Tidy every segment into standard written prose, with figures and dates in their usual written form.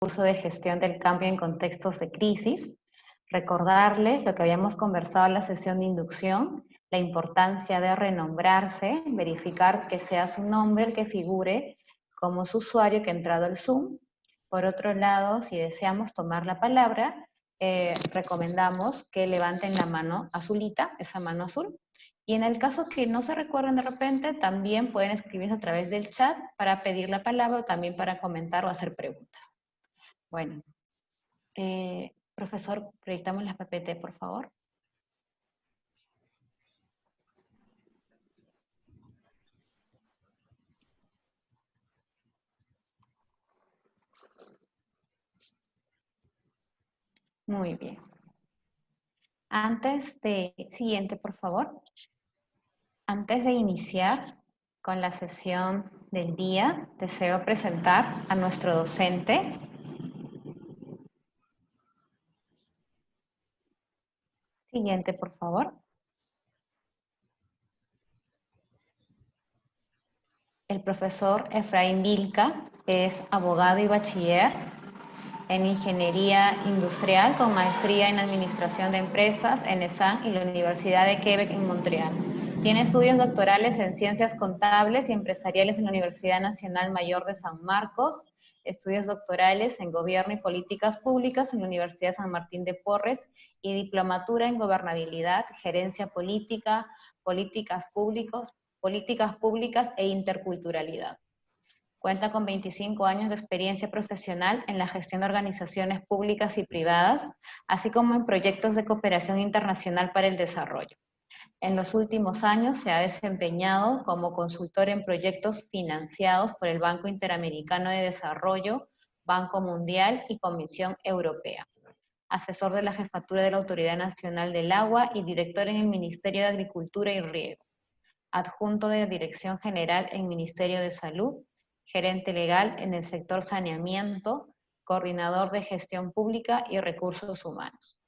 curso de gestión del cambio en contextos de crisis. Recordarles lo que habíamos conversado en la sesión de inducción, la importancia de renombrarse, verificar que sea su nombre el que figure como su usuario que ha entrado al Zoom. Por otro lado, si deseamos tomar la palabra, recomendamos que levanten la mano azulita, esa mano azul. Y en el caso que no se recuerden de repente, también pueden escribirnos a través del chat para pedir la palabra o también para comentar o hacer preguntas. Bueno, profesor, proyectamos las PPT, por favor. Muy bien. Siguiente, por favor. Antes de iniciar con la sesión del día, deseo presentar a nuestro docente. Siguiente, por favor. El profesor Efraín Vilca es abogado y bachiller en Ingeniería Industrial con maestría en Administración de Empresas en ESAN y la Universidad de Quebec en Montreal. Tiene estudios doctorales en Ciencias Contables y Empresariales en la Universidad Nacional Mayor de San Marcos, estudios doctorales en Gobierno y Políticas Públicas en la Universidad San Martín de Porres y diplomatura en Gobernabilidad, Gerencia Política, Políticas Públicas e Interculturalidad. Cuenta con 25 años de experiencia profesional en la gestión de organizaciones públicas y privadas, así como en proyectos de cooperación internacional para el desarrollo. En los últimos años se ha desempeñado como consultor en proyectos financiados por el Banco Interamericano de Desarrollo, Banco Mundial y Comisión Europea. Asesor de la Jefatura de la Autoridad Nacional del Agua y director en el Ministerio de Agricultura y Riego. Adjunto de Dirección General en Ministerio de Salud, gerente legal en el sector saneamiento, coordinador de gestión pública y recursos humanos.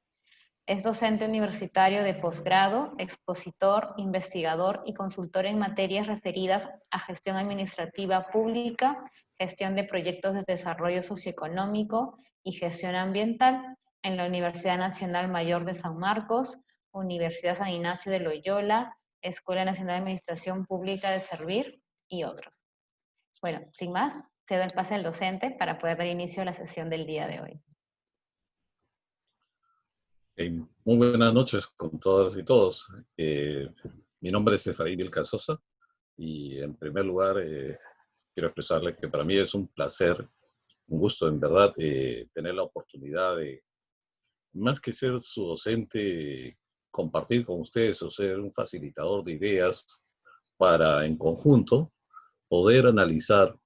Es docente universitario de posgrado, expositor, investigador y consultor en materias referidas a gestión administrativa pública, gestión de proyectos de desarrollo socioeconómico y gestión ambiental en la Universidad Nacional Mayor de San Marcos, Universidad San Ignacio de Loyola, Escuela Nacional de Administración Pública de Servir y otros. Bueno, sin más, cedo el pase al docente para poder dar inicio a la sesión del día de hoy. Muy buenas noches con todas y todos. Mi nombre es Efraín Vilca Sosa y en primer lugar quiero expresarle que para mí es un placer, un gusto en verdad tener la oportunidad de, más que ser su docente, compartir con ustedes o ser un facilitador de ideas para en conjunto poder analizar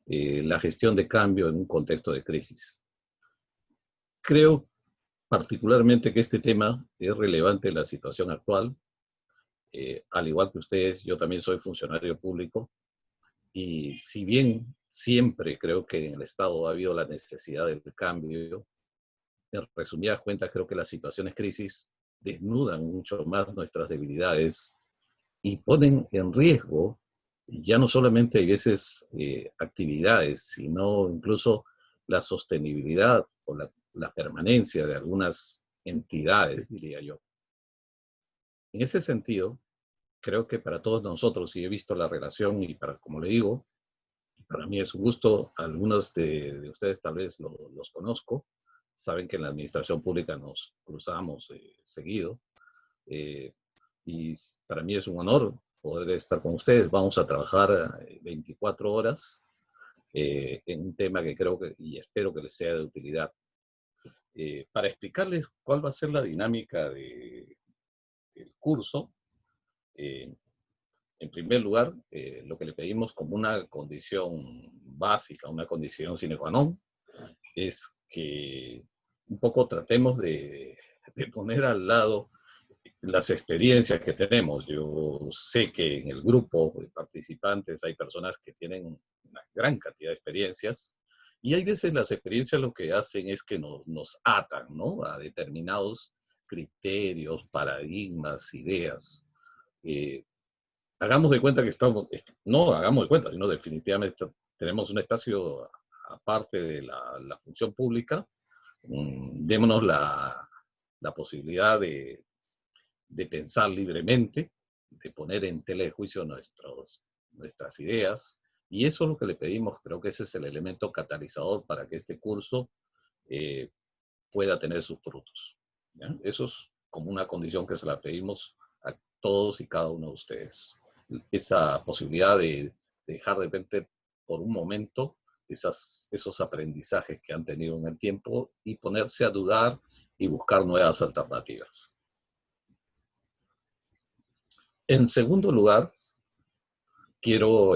la gestión de cambio en un contexto de crisis. Creo particularmente que este tema es relevante en la situación actual. Al igual que ustedes, yo también soy funcionario público y si bien siempre creo que en el Estado ha habido la necesidad del cambio, en resumidas cuentas creo que las situaciones crisis desnudan mucho más nuestras debilidades y ponen en riesgo ya no solamente a veces actividades, sino incluso la sostenibilidad o la permanencia de algunas entidades, diría yo. En ese sentido, creo que para todos nosotros, y he visto la relación, y como le digo, para mí es un gusto, algunos de ustedes tal vez los conozco, saben que en la administración pública nos cruzamos seguido, y para mí es un honor poder estar con ustedes. Vamos a trabajar 24 horas en un tema que creo que, y espero que les sea de utilidad. Para explicarles cuál va a ser la dinámica del curso, en primer lugar, lo que le pedimos como una condición básica, una condición sine qua non, es que un poco tratemos de poner al lado las experiencias que tenemos. Yo sé que en el grupo de participantes hay personas que tienen una gran cantidad de experiencias y hay veces las experiencias lo que hacen es que nos atan, ¿no?, a determinados criterios, paradigmas, ideas. Hagamos de cuenta que estamos, no hagamos de cuenta, sino definitivamente tenemos un espacio aparte de la función pública, démonos la posibilidad de pensar libremente, de poner en tela de juicio nuestras ideas, y eso es lo que le pedimos. Creo que ese es el elemento catalizador para que este curso pueda tener sus frutos, ¿ya? Eso es como una condición que se la pedimos a todos y cada uno de ustedes. Esa posibilidad de dejar de repente por un momento esos aprendizajes que han tenido en el tiempo y ponerse a dudar y buscar nuevas alternativas. En segundo lugar, quiero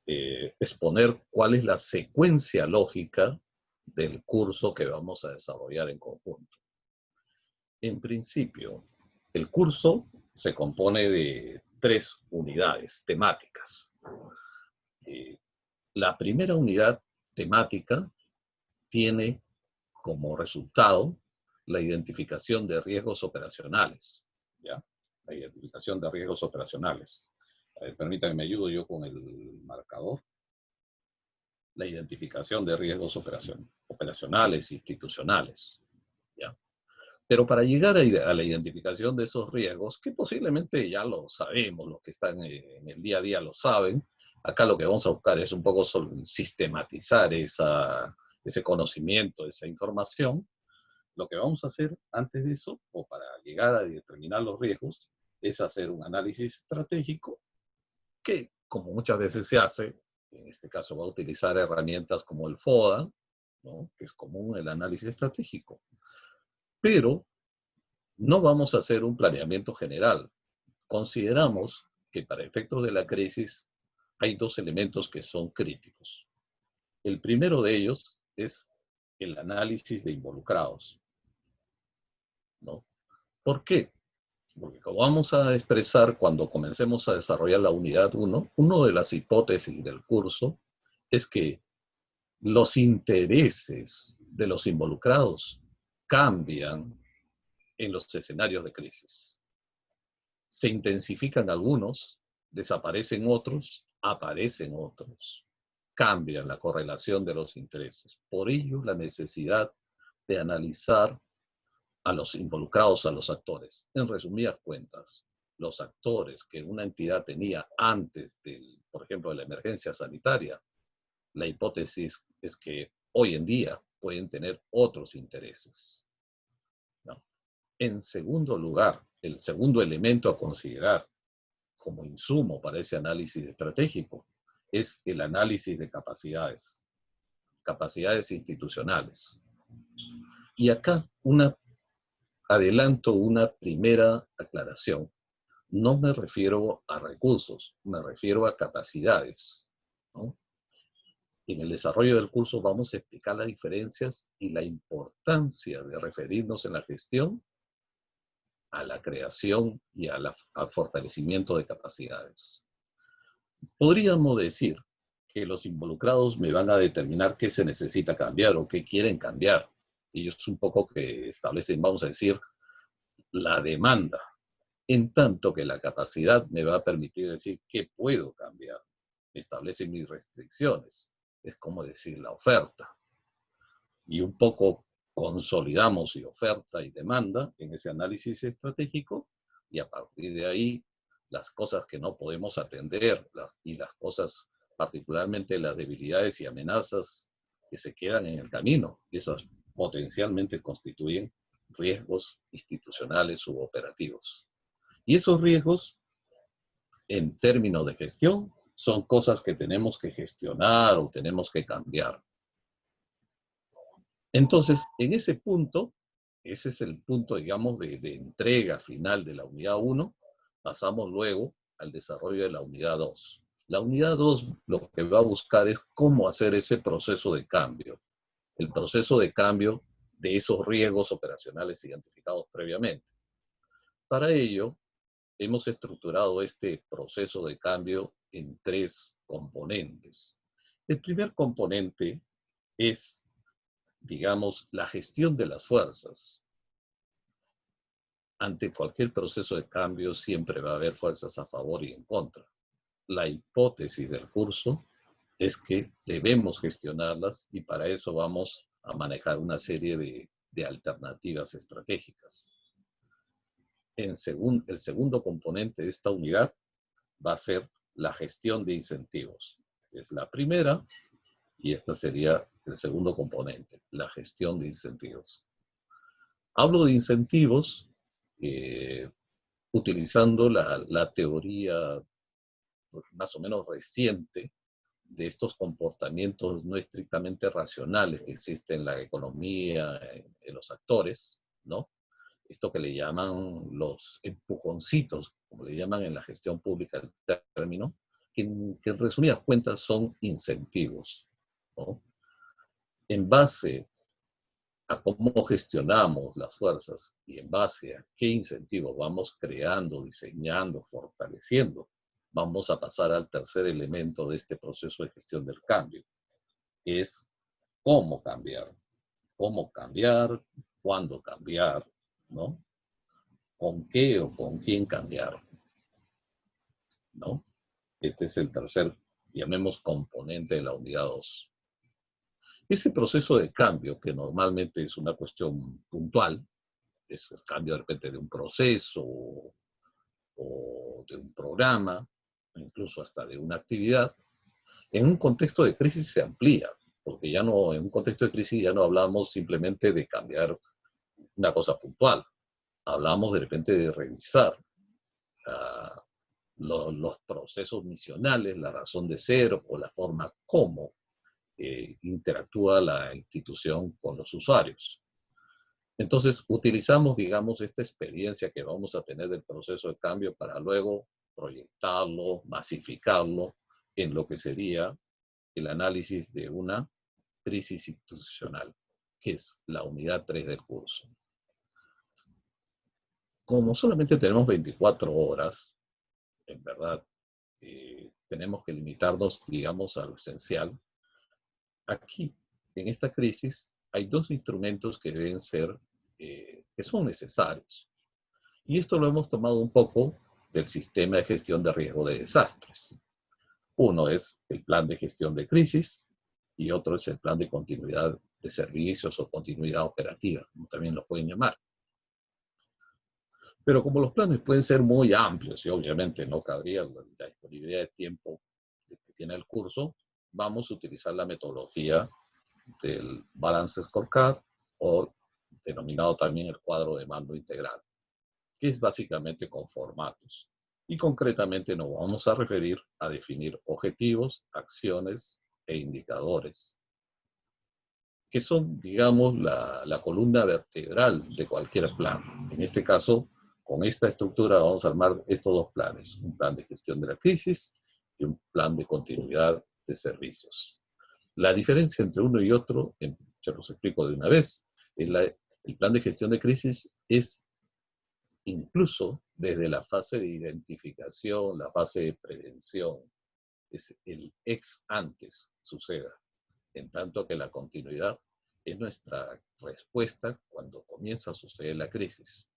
exponer cuál es la secuencia lógica del curso que vamos a desarrollar en conjunto. En principio, el curso se compone de 3 unidades temáticas. La primera unidad temática tiene como resultado la identificación de riesgos operacionales, ¿ya? La identificación de riesgos operacionales. Permítanme, me ayudo yo con el marcador. La identificación de riesgos operacionales, institucionales, ¿ya? Pero para llegar a la identificación de esos riesgos, que posiblemente ya lo sabemos, los que están en el día a día lo saben, acá lo que vamos a buscar es un poco sistematizar ese conocimiento, esa información. Lo que vamos a hacer antes de eso, o para llegar a determinar los riesgos, es hacer un análisis estratégico que, como muchas veces se hace, en este caso va a utilizar herramientas como el FODA, ¿no? Que es común el análisis estratégico. Pero no vamos a hacer un planeamiento general. Consideramos que para efectos de la crisis hay 2 elementos que son críticos. El primero de ellos es el análisis de involucrados, ¿no? ¿Por qué? Porque como vamos a expresar cuando comencemos a desarrollar la unidad 1, una de las hipótesis del curso es que los intereses de los involucrados cambian en los escenarios de crisis. Se intensifican algunos, desaparecen otros, aparecen otros. Cambian la correlación de los intereses. Por ello, la necesidad de analizar a los involucrados, a los actores. En resumidas cuentas, los actores que una entidad tenía antes, por ejemplo, de la emergencia sanitaria, la hipótesis es que hoy en día pueden tener otros intereses, ¿no? En segundo lugar, el segundo elemento a considerar como insumo para ese análisis estratégico es el análisis de capacidades institucionales. Y acá adelanto una primera aclaración. No me refiero a recursos, me refiero a capacidades, ¿no? En el desarrollo del curso vamos a explicar las diferencias y la importancia de referirnos en la gestión a la creación y al fortalecimiento de capacidades. Podríamos decir que los involucrados me van a determinar qué se necesita cambiar o qué quieren cambiar. Ellos un poco que establecen, vamos a decir, la demanda, en tanto que la capacidad me va a permitir decir qué puedo cambiar. Establecen mis restricciones. Es como decir la oferta. Y un poco consolidamos y oferta y demanda en ese análisis estratégico, y a partir de ahí las cosas que no podemos atender y las cosas, particularmente las debilidades y amenazas que se quedan en el camino, esas potencialmente constituyen riesgos institucionales u operativos. Y esos riesgos, en términos de gestión, son cosas que tenemos que gestionar o tenemos que cambiar. Entonces, en ese punto, ese es el punto, digamos, de entrega final de la unidad 1, pasamos luego al desarrollo de la unidad 2. La unidad 2 lo que va a buscar es cómo hacer ese proceso de cambio, el proceso de cambio de esos riesgos operacionales identificados previamente. Para ello, hemos estructurado este proceso de cambio en 3 componentes. El primer componente es, digamos, la gestión de las fuerzas. Ante cualquier proceso de cambio siempre va a haber fuerzas a favor y en contra. La hipótesis del curso es que debemos gestionarlas y para eso vamos a manejar una serie de alternativas estratégicas. El segundo componente de esta unidad va a ser la gestión de incentivos. Es la primera y esta sería el segundo componente, la gestión de incentivos. Hablo de incentivos utilizando la teoría más o menos reciente de estos comportamientos no estrictamente racionales que existen en la economía, en los actores, ¿no? Esto que le llaman los empujoncitos, como le llaman en la gestión pública el término, que en resumidas cuentas son incentivos, ¿no? En base a cómo gestionamos las fuerzas y en base a qué incentivos vamos creando, diseñando, fortaleciendo, vamos a pasar al tercer elemento de este proceso de gestión del cambio, que es cómo cambiar, cuándo cambiar, ¿no? Con qué o con quién cambiar, ¿no? Este es el tercer, llamemos, componente de la unidad 2. Ese proceso de cambio, que normalmente es una cuestión puntual, es el cambio de repente de un proceso o de un programa, incluso hasta de una actividad, en un contexto de crisis se amplía, porque ya no, en un contexto de crisis ya no hablamos simplemente de cambiar una cosa puntual, hablamos de repente de revisar los procesos misionales, la razón de ser o la forma como interactúa la institución con los usuarios. Entonces, utilizamos, digamos, esta experiencia que vamos a tener del proceso de cambio para luego proyectarlo, masificarlo en lo que sería el análisis de una crisis institucional, que es la unidad 3 del curso. Como solamente tenemos 24 horas, en verdad, tenemos que limitarnos, digamos, a lo esencial. Aquí, en esta crisis, hay dos instrumentos que deben ser, que son necesarios. Y esto lo hemos tomado un poco del sistema de gestión de riesgo de desastres. Uno es el plan de gestión de crisis y otro es el plan de continuidad de servicios o continuidad operativa, como también lo pueden llamar. Pero como los planes pueden ser muy amplios y obviamente no cabría la disponibilidad de tiempo que tiene el curso, vamos a utilizar la metodología del Balance Scorecard o denominado también el cuadro de mando integral, que es básicamente con formatos. Y concretamente nos vamos a referir a definir objetivos, acciones e indicadores, que son, digamos, la columna vertebral de cualquier plan. En este caso, con esta estructura vamos a armar estos dos planes, un plan de gestión de la crisis y un plan de continuidad de servicios. La diferencia entre uno y otro, se los explico de una vez, el plan de gestión de crisis es incluso desde la fase de identificación, la fase de prevención, es el ex antes suceda, en tanto que la continuidad es nuestra respuesta cuando comienza a suceder la crisis.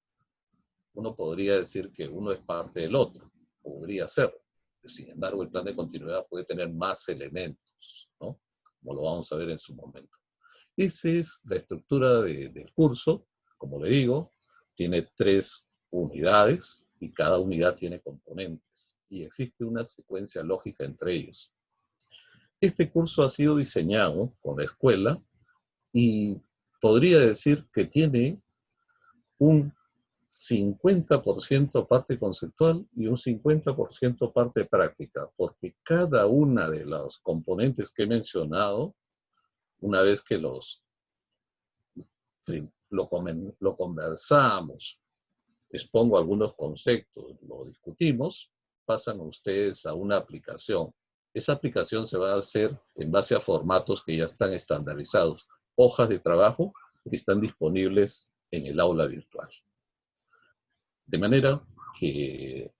Uno podría decir que uno es parte del otro, podría ser. Sin embargo, el plan de continuidad puede tener más elementos, ¿no? Como lo vamos a ver en su momento. Esa es la estructura del curso. Como le digo, tiene 3 unidades y cada unidad tiene componentes. Y existe una secuencia lógica entre ellos. Este curso ha sido diseñado con la escuela y podría decir que tiene un 50% parte conceptual y un 50% parte práctica, porque cada una de los componentes que he mencionado, una vez que lo conversamos, expongo algunos conceptos, lo discutimos, pasan ustedes a una aplicación. Esa aplicación se va a hacer en base a formatos que ya están estandarizados, hojas de trabajo que están disponibles en el aula virtual. De manera que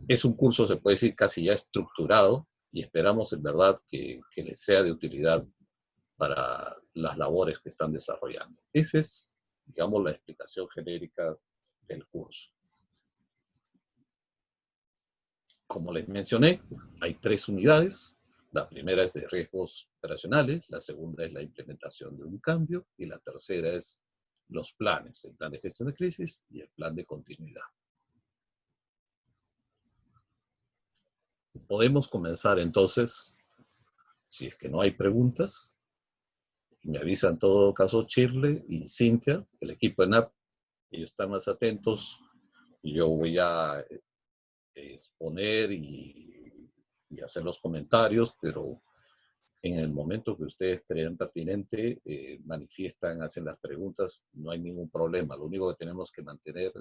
es un curso, se puede decir, casi ya estructurado y esperamos en verdad que les sea de utilidad para las labores que están desarrollando. Esa es, digamos, la explicación genérica del curso. Como les mencioné, hay 3 unidades. La primera es de riesgos operacionales, la segunda es la implementación de un cambio y la tercera es los planes, el plan de gestión de crisis y el plan de continuidad. Podemos comenzar entonces, si es que no hay preguntas, me avisan en todo caso Shirley y Cintia, el equipo de NAP, ellos están más atentos, yo voy a exponer y hacer los comentarios, pero en el momento que ustedes crean pertinente, manifiestan, hacen las preguntas, no hay ningún problema. Lo único que tenemos que mantener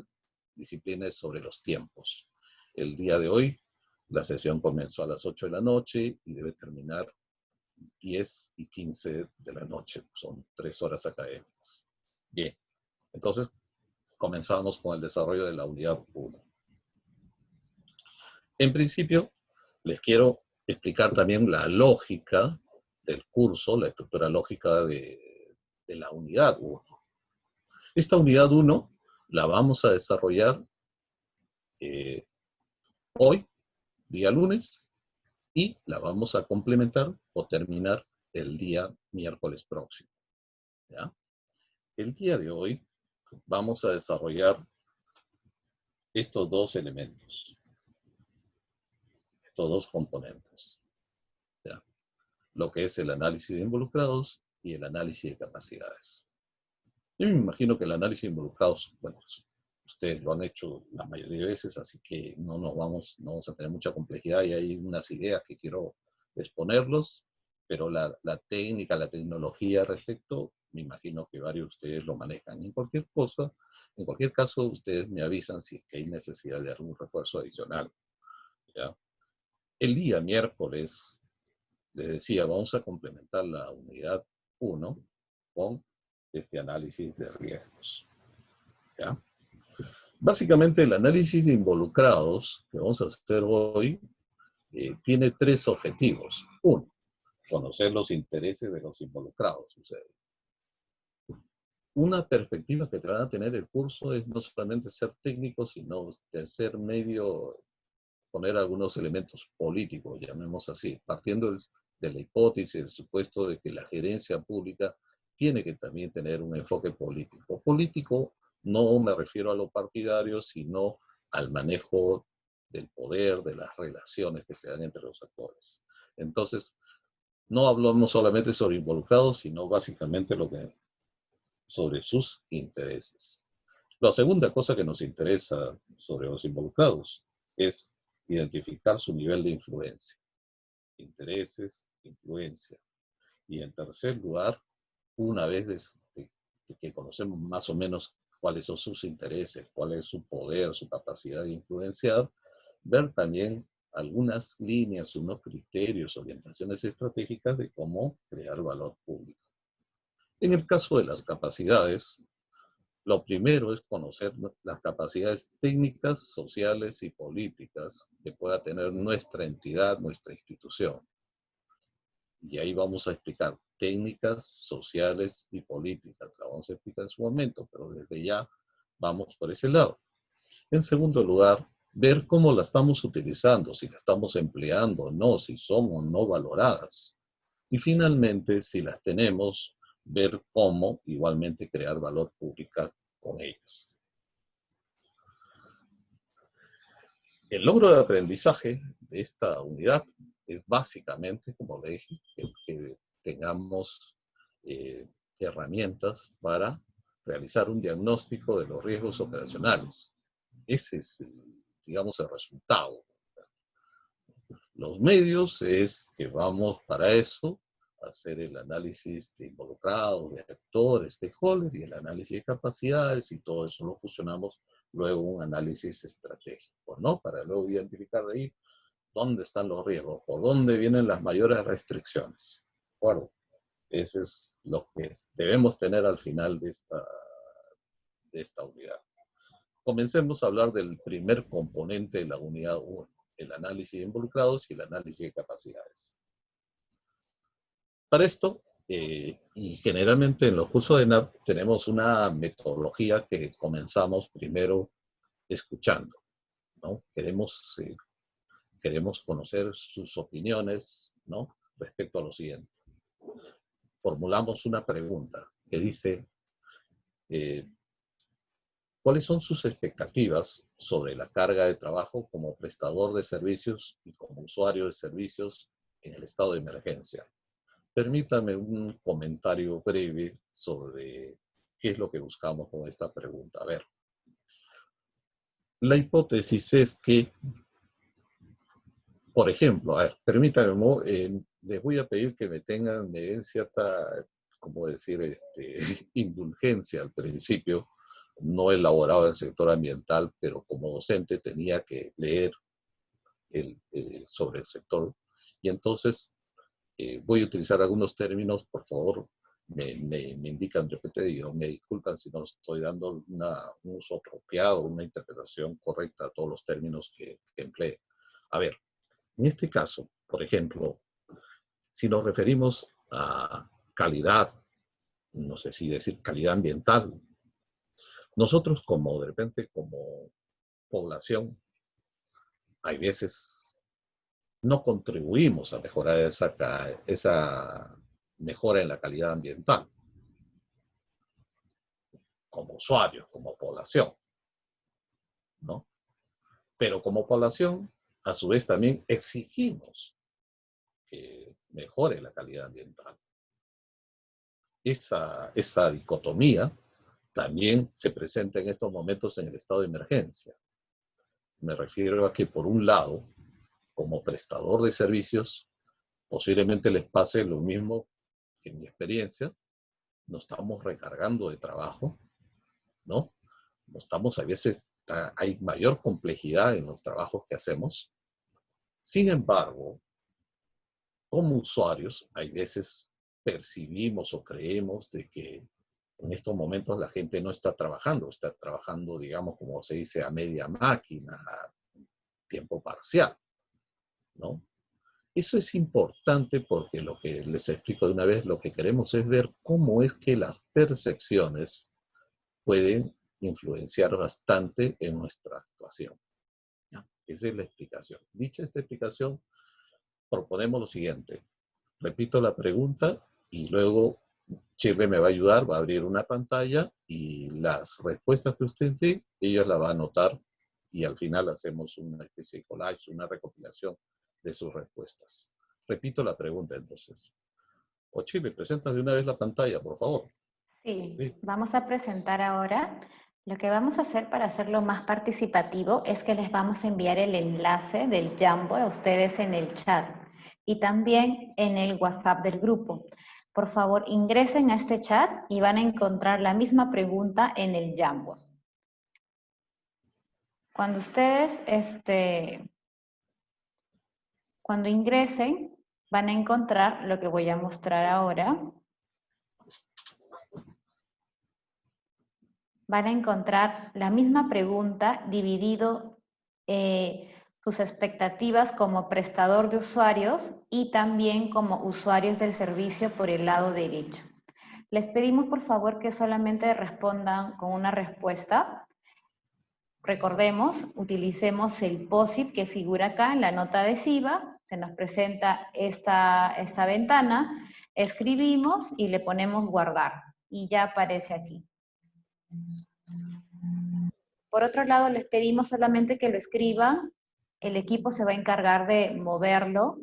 disciplina es sobre los tiempos. El día de hoy, la sesión comenzó a las 8 de la noche y debe terminar 10:15 de la noche. Son 3 horas académicas. Bien, entonces comenzamos con el desarrollo de la unidad 1. En principio, les quiero explicar también la lógica del curso, la estructura lógica de la unidad 1. Esta unidad 1 la vamos a desarrollar hoy, día lunes, y la vamos a complementar o terminar el día miércoles próximo. ¿Ya? El día de hoy vamos a desarrollar estos dos elementos, estos dos componentes. ¿Ya? Lo que es el análisis de involucrados y el análisis de capacidades. Yo me imagino que el análisis de involucrados, bueno, ustedes lo han hecho la mayoría de veces, así que no vamos a tener mucha complejidad y hay unas ideas que quiero exponerlos, pero la técnica, la tecnología al respecto, me imagino que varios de ustedes lo manejan. En cualquier caso, ustedes me avisan si es que hay necesidad de algún refuerzo adicional. ¿Ya? El día miércoles, les decía, vamos a complementar la unidad 1 con este análisis de riesgos. ¿Ya? Básicamente, el análisis de involucrados que vamos a hacer hoy tiene 3 objetivos. 1, conocer los intereses de los involucrados. O sea, una perspectiva que te van a tener el curso es no solamente ser técnico, sino de ser medio, poner algunos elementos políticos, llamemos así, partiendo de la hipótesis, el supuesto de que la gerencia pública tiene que también tener un enfoque político. Político no me refiero a lo partidario, sino al manejo del poder, de las relaciones que se dan entre los actores. Entonces, no hablamos solamente sobre involucrados, sino básicamente sobre sus intereses. La segunda cosa que nos interesa sobre los involucrados es identificar su nivel de influencia. Intereses, influencia. Y en tercer lugar, una vez que conocemos más o menos cuáles son sus intereses, cuál es su poder, su capacidad de influenciar, ver también algunas líneas, unos criterios, orientaciones estratégicas de cómo crear valor público. En el caso de las capacidades, lo primero es conocer las capacidades técnicas, sociales y políticas que pueda tener nuestra entidad, nuestra institución. Y ahí vamos a explicar técnicas, sociales y políticas. La vamos a explicar en su momento, pero desde ya vamos por ese lado. En segundo lugar, ver cómo la estamos utilizando, si la estamos empleando o no, si son o no valoradas. Y finalmente, si las tenemos, ver cómo igualmente crear valor público con ellas. El logro de aprendizaje de esta unidad es básicamente, como le dije, que tengamos herramientas para realizar un diagnóstico de los riesgos operacionales. Ese es, digamos, el resultado. Los medios es que vamos para eso a hacer el análisis de involucrados, de actores, stakeholders, y el análisis de capacidades, y todo eso lo fusionamos luego un análisis estratégico, ¿no? Para luego identificar de ahí dónde están los riesgos, por dónde vienen las mayores restricciones. ¿De acuerdo? Ese es lo que debemos tener al final de esta unidad. Comencemos a hablar del primer componente de la unidad 1, el análisis de involucrados y el análisis de capacidades. Para esto, y generalmente en los cursos de NAP tenemos una metodología que comenzamos primero escuchando, ¿no? Queremos conocer sus opiniones, ¿no? respecto a lo siguiente. Formulamos una pregunta que dice, ¿cuáles son sus expectativas sobre la carga de trabajo como prestador de servicios y como usuario de servicios en el estado de emergencia? Permítame un comentario breve sobre qué es lo que buscamos con esta pregunta. A ver, la hipótesis es que, por ejemplo, a ver, permítame, les voy a pedir que me den cierta, ¿cómo decir?, indulgencia al principio. No elaborado en el sector ambiental, pero como docente tenía que leer sobre el sector. Y entonces voy a utilizar algunos términos, por favor, me indican de repente, y me disculpan si no estoy dando un uso apropiado, una interpretación correcta a todos los términos que empleé. A ver, en este caso, por ejemplo, si nos referimos a calidad, no sé si decir calidad ambiental, nosotros como de repente como población, hay veces no contribuimos a mejorar esa mejora en la calidad ambiental, como usuarios, como población, ¿no? Pero como población, a su vez también exigimos que mejore la calidad ambiental. Esa dicotomía también se presenta en estos momentos en el estado de emergencia. Me refiero a que, por un lado, como prestador de servicios, posiblemente les pase lo mismo que en mi experiencia. Nos estamos recargando de trabajo, ¿no? A veces hay mayor complejidad en los trabajos que hacemos. Sin embargo, como usuarios, hay veces percibimos o creemos de que en estos momentos la gente no está trabajando, digamos, como se dice, a media máquina, a tiempo parcial, ¿no? Eso es importante porque lo que les explico de una vez, lo que queremos es ver cómo es que las percepciones pueden influenciar bastante en nuestra actuación. ¿Ya? Esa es la explicación. Dicha esta explicación, proponemos lo siguiente. Repito la pregunta y luego Shirley me va a ayudar, va a abrir una pantalla y las respuestas que usted dé, ella la va a anotar y al final hacemos una especie de collage, una recopilación de sus respuestas. Repito la pregunta entonces. Shirley, presenta de una vez la pantalla, por favor. Sí, Sí. vamos a presentar ahora. Lo que vamos a hacer para hacerlo más participativo es que les vamos a enviar el enlace del Jamboard a ustedes en el chat y también en el WhatsApp del grupo. Por favor, ingresen a este chat y van a encontrar la misma pregunta en el Jamboard. Cuando ustedes, cuando ingresen, van a encontrar lo que voy a mostrar ahora. Van a encontrar la misma pregunta dividido sus expectativas como prestador de usuarios y también como usuarios del servicio por el lado derecho. Les pedimos por favor que solamente respondan con una respuesta. Recordemos, utilicemos el POSIT que figura acá en la nota adhesiva, se nos presenta esta ventana, escribimos y le ponemos guardar y ya aparece aquí. Por otro lado, les pedimos solamente que lo escriban, el equipo se va a encargar de moverlo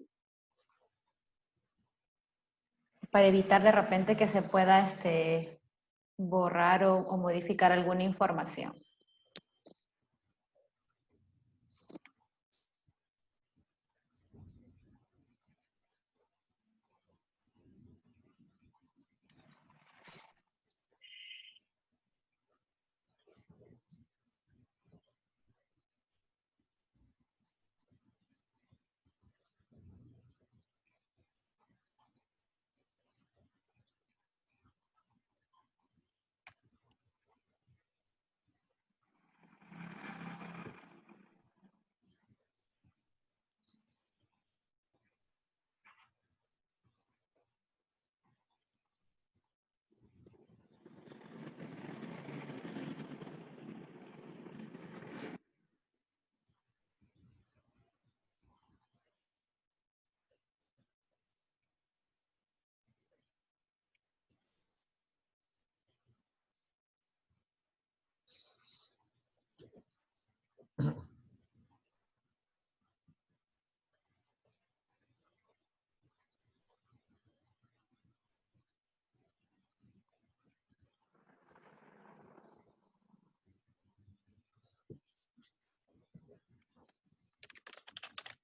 para evitar de repente que se pueda borrar o modificar alguna información.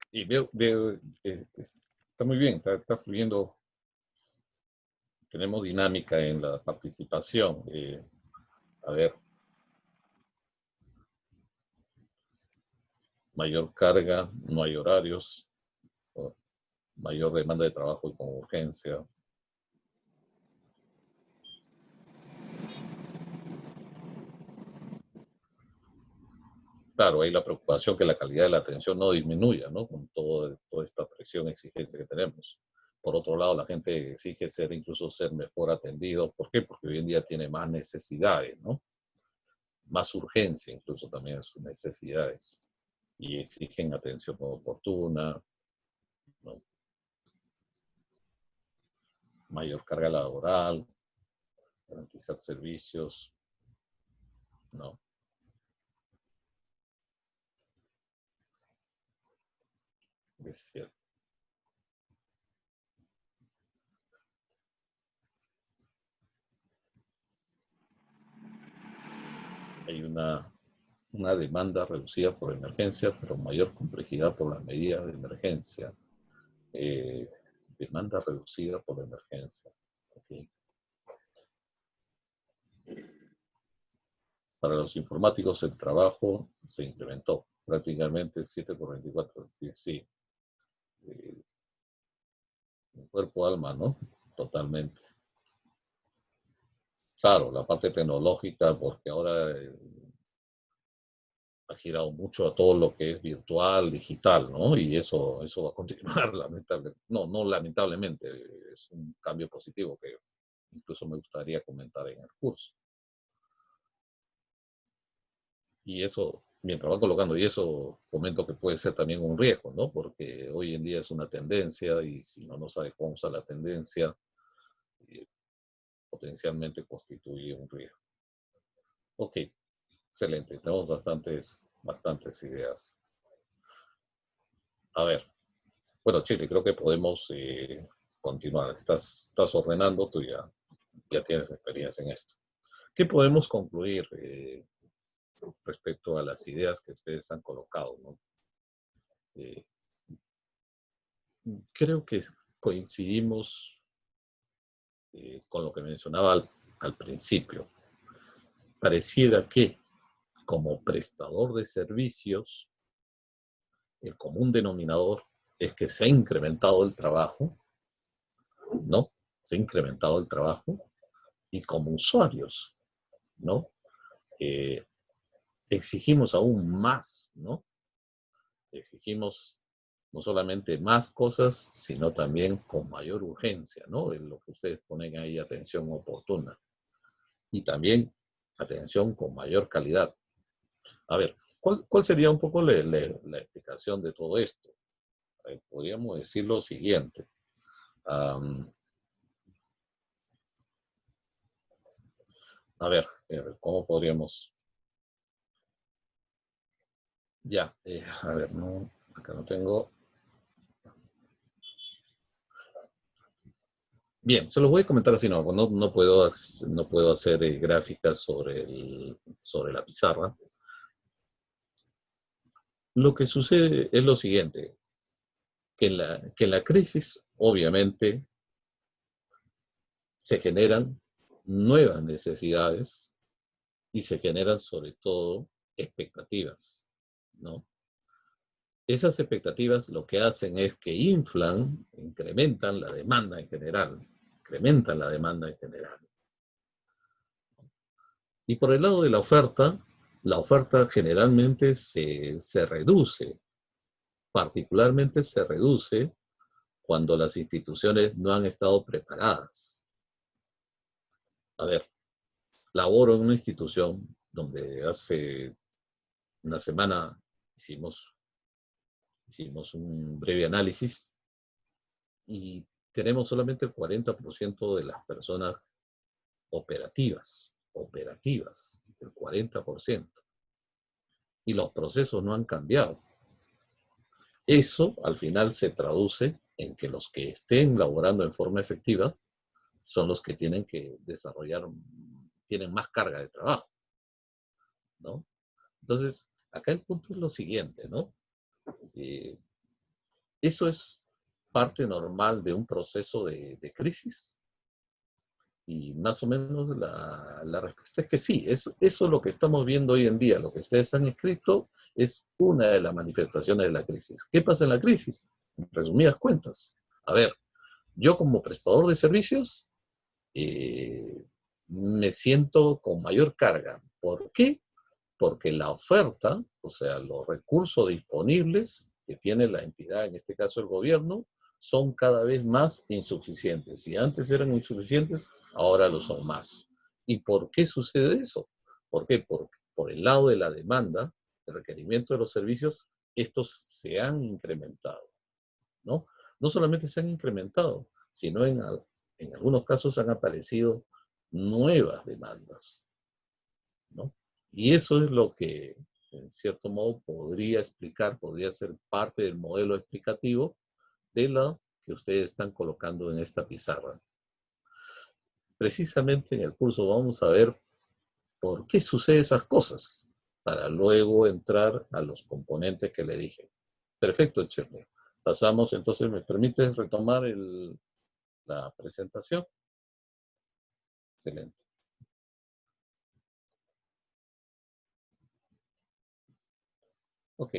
Y está muy bien, está fluyendo. Tenemos dinámica en la participación. A ver, mayor carga, no hay horarios, mayor demanda de trabajo y con urgencia. Claro, hay la preocupación que la calidad de la atención no disminuya, ¿no? Con toda esta presión, exigencia que tenemos. Por otro lado, la gente exige incluso ser mejor atendido. ¿Por qué? Porque hoy en día tiene más necesidades, ¿no? Más urgencia incluso también en sus necesidades. Y exigen atención oportuna, ¿no? Mayor carga laboral, garantizar servicios, ¿no? Es cierto. Hay una demanda reducida por emergencia, pero mayor complejidad por las medidas de emergencia. Demanda reducida por emergencia. Okay. Para los informáticos el trabajo se incrementó prácticamente 7 por 24. Sí. Cuerpo, alma, ¿no? Totalmente. Claro, la parte tecnológica, porque ahora ha girado mucho a todo lo que es virtual, digital, ¿no? Y eso va a continuar, lamentablemente. No lamentablemente, es un cambio positivo que incluso me gustaría comentar en el curso. Y eso, mientras va colocando, y eso comento que puede ser también un riesgo, ¿no? Porque hoy en día es una tendencia y si no sabe cómo usar la tendencia, potencialmente constituye un riesgo. Ok, excelente, tenemos bastantes ideas. A ver, bueno, Chile, creo que podemos continuar. Estás ordenando, tú ya tienes experiencia en esto. ¿Qué podemos concluir respecto a las ideas que ustedes han colocado, ¿no? Creo que coincidimos con lo que mencionaba al principio. Pareciera que como prestador de servicios, el común denominador es que se ha incrementado el trabajo, ¿no? Se ha incrementado el trabajo y como usuarios, ¿no? Exigimos aún más, ¿no? Exigimos no solamente más cosas, sino también con mayor urgencia, ¿no? En lo que ustedes ponen ahí, atención oportuna. Y también atención con mayor calidad. A ver, ¿cuál sería un poco la explicación de todo esto? Podríamos decir lo siguiente. A ver, ¿cómo podríamos? Ya, a ver, no, acá no tengo. Bien, se los voy a comentar así, no puedo hacer gráficas sobre la pizarra. Lo que sucede es lo siguiente, que en la crisis, obviamente, se generan nuevas necesidades y se generan sobre todo expectativas, ¿no? Esas expectativas lo que hacen es que incrementan la demanda en general, incrementan la demanda en general. Y por el lado de la oferta generalmente se reduce, particularmente se reduce cuando las instituciones no han estado preparadas. A ver, laboro en una institución donde hace una semana hicimos un breve análisis y tenemos solamente el 40% de las personas operativas, el 40%. y los procesos no han cambiado. Eso al final se traduce en que los que estén laborando en forma efectiva son los que tienen que desarrollar, tienen más carga de trabajo, ¿no? Entonces, acá el punto es lo siguiente, ¿no? Eh, eso es parte normal de un proceso de crisis. Y más o menos la respuesta es que sí, eso es lo que estamos viendo hoy en día, lo que ustedes han escrito es una de las manifestaciones de la crisis. ¿Qué pasa en la crisis? En resumidas cuentas, a ver, yo como prestador de servicios me siento con mayor carga. ¿Por qué? Porque la oferta, o sea, los recursos disponibles que tiene la entidad, en este caso el gobierno, son cada vez más insuficientes. Si antes eran insuficientes, ahora lo son más. ¿Y por qué sucede eso? ¿Por qué? Por el lado de la demanda, el requerimiento de los servicios, estos se han incrementado, ¿no? No solamente se han incrementado, sino en algunos casos han aparecido nuevas demandas, ¿no? Y eso es lo que, en cierto modo, podría explicar, podría ser parte del modelo explicativo de lo que ustedes están colocando en esta pizarra. Precisamente en el curso vamos a ver por qué suceden esas cosas, para luego entrar a los componentes que le dije. Perfecto, Cherny. Pasamos, entonces, ¿me permites retomar la presentación? Excelente. Ok.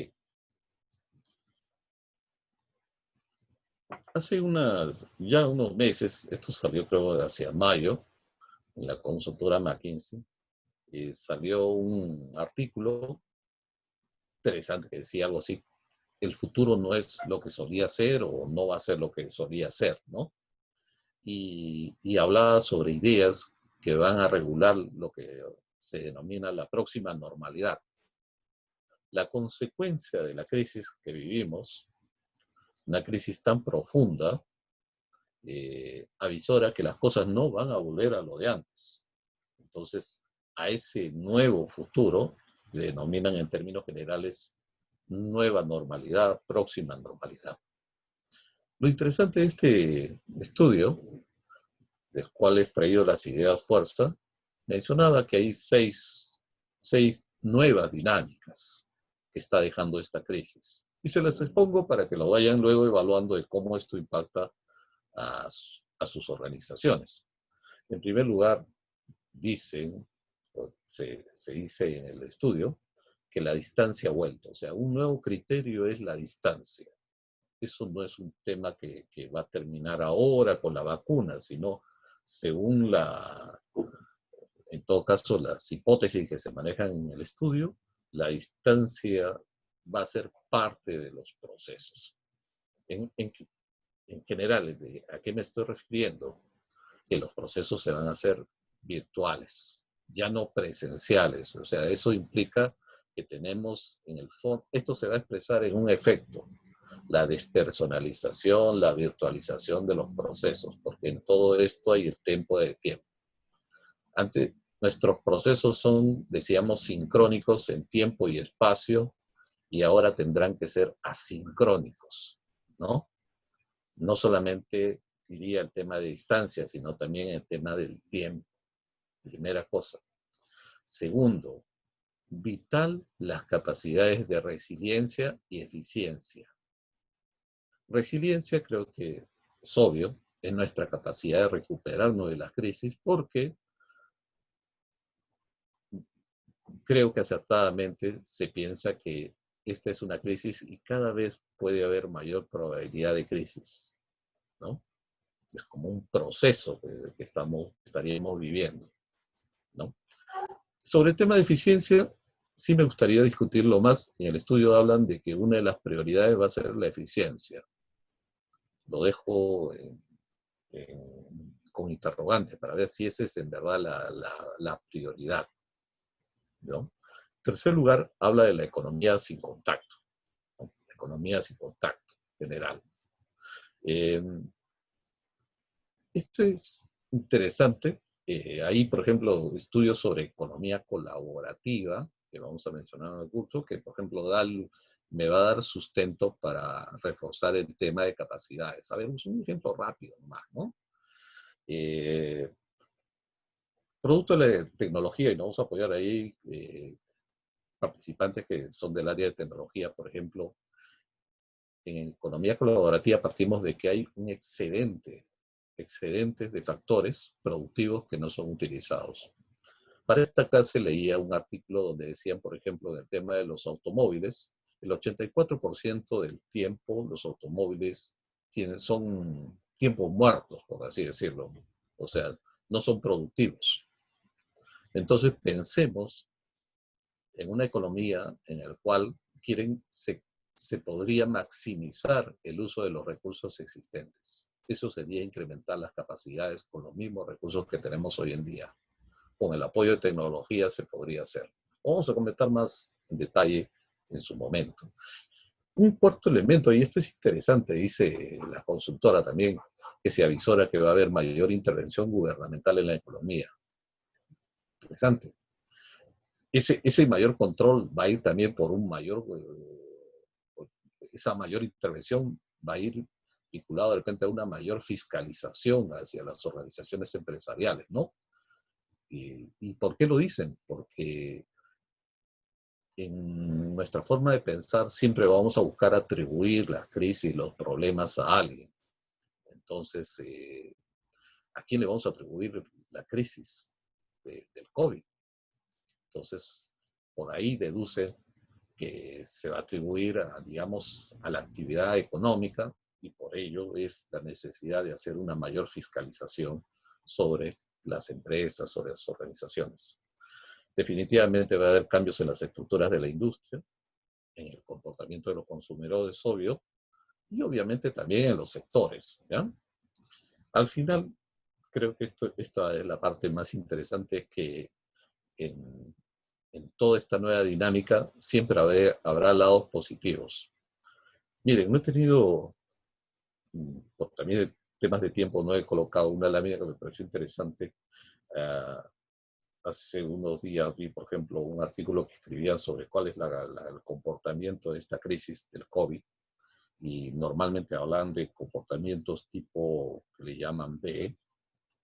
Hace ya unos meses, esto salió creo hacia mayo, en la consultora McKinsey, salió un artículo interesante que decía algo así: el futuro no es lo que solía ser o no va a ser lo que solía ser, ¿no? Y hablaba sobre ideas que van a regular lo que se denomina la próxima normalidad. La consecuencia de la crisis que vivimos, una crisis tan profunda, avisora que las cosas no van a volver a lo de antes. Entonces, a ese nuevo futuro le denominan en términos generales nueva normalidad, próxima normalidad. Lo interesante de este estudio, del cual he extraído las ideas fuerza, mencionaba que hay seis nuevas dinámicas que está dejando esta crisis. Y se las expongo para que lo vayan luego evaluando de cómo esto impacta a sus organizaciones. En primer lugar, se dice en el estudio que la distancia ha vuelto. O sea, un nuevo criterio es la distancia. Eso no es un tema que va a terminar ahora con la vacuna, sino según en todo caso, las hipótesis que se manejan en el estudio, la distancia va a ser parte de los procesos. En general, ¿a qué me estoy refiriendo? Que los procesos se van a hacer virtuales, ya no presenciales. O sea, eso implica que tenemos en el fondo, esto se va a expresar en un efecto, la despersonalización, la virtualización de los procesos, porque en todo esto hay el tiempo de tiempo. Antes, nuestros procesos son, decíamos, sincrónicos en tiempo y espacio, y ahora tendrán que ser asincrónicos, ¿no? No solamente diría el tema de distancia, sino también el tema del tiempo. Primera cosa. Segundo, vital las capacidades de resiliencia y eficiencia. Resiliencia creo que es obvio, es nuestra capacidad de recuperarnos de las crisis, porque creo que acertadamente se piensa que esta es una crisis y cada vez puede haber mayor probabilidad de crisis, ¿no? Es como un proceso que estaríamos viviendo, ¿no? Sobre el tema de eficiencia, sí me gustaría discutirlo más. En el estudio hablan de que una de las prioridades va a ser la eficiencia. Lo dejo con interrogantes para ver si esa es en verdad la prioridad, ¿no? En tercer lugar, habla de la economía sin contacto, ¿no? La economía sin contacto general. Esto es interesante. Hay, por ejemplo, estudios sobre economía colaborativa que vamos a mencionar en el curso, que por ejemplo me va a dar sustento para reforzar el tema de capacidades. Sabemos un ejemplo rápido más, ¿no? Producto de la tecnología, y nos vamos a apoyar ahí participantes que son del área de tecnología, por ejemplo, en economía colaborativa partimos de que hay un excedentes de factores productivos que no son utilizados. Para esta clase leía un artículo donde decían, por ejemplo, del tema de los automóviles, el 84% del tiempo los automóviles son tiempos muertos, por así decirlo. O sea, no son productivos. Entonces pensemos en una economía en la cual se podría maximizar el uso de los recursos existentes. Eso sería incrementar las capacidades con los mismos recursos que tenemos hoy en día. Con el apoyo de tecnología se podría hacer. Vamos a comentar más en detalle en su momento. Un cuarto elemento, y esto es interesante, dice la consultora también, que se avisora que va a haber mayor intervención gubernamental en la economía. Interesante. Ese mayor control va a ir también por esa mayor intervención va a ir vinculado de repente a una mayor fiscalización hacia las organizaciones empresariales, ¿no? ¿Y por qué lo dicen? Porque en nuestra forma de pensar siempre vamos a buscar atribuir las crisis, los problemas a alguien. Entonces, ¿a quién le vamos a atribuir la crisis del COVID? Entonces, por ahí deduce que se va a atribuir digamos, a la actividad económica y por ello es la necesidad de hacer una mayor fiscalización sobre las empresas, sobre las organizaciones. Definitivamente va a haber cambios en las estructuras de la industria, en el comportamiento de los consumidores, obvio, y obviamente también en los sectores, ¿ya? Al final, creo que esta es la parte más interesante, es que en toda esta nueva dinámica siempre habrá lados positivos. Miren, no he tenido, por también temas de tiempo, no he colocado una lámina que me pareció interesante. Hace unos días vi, por ejemplo, un artículo que escribían sobre cuál es el comportamiento de esta crisis del COVID, y normalmente hablan de comportamientos tipo que le llaman B,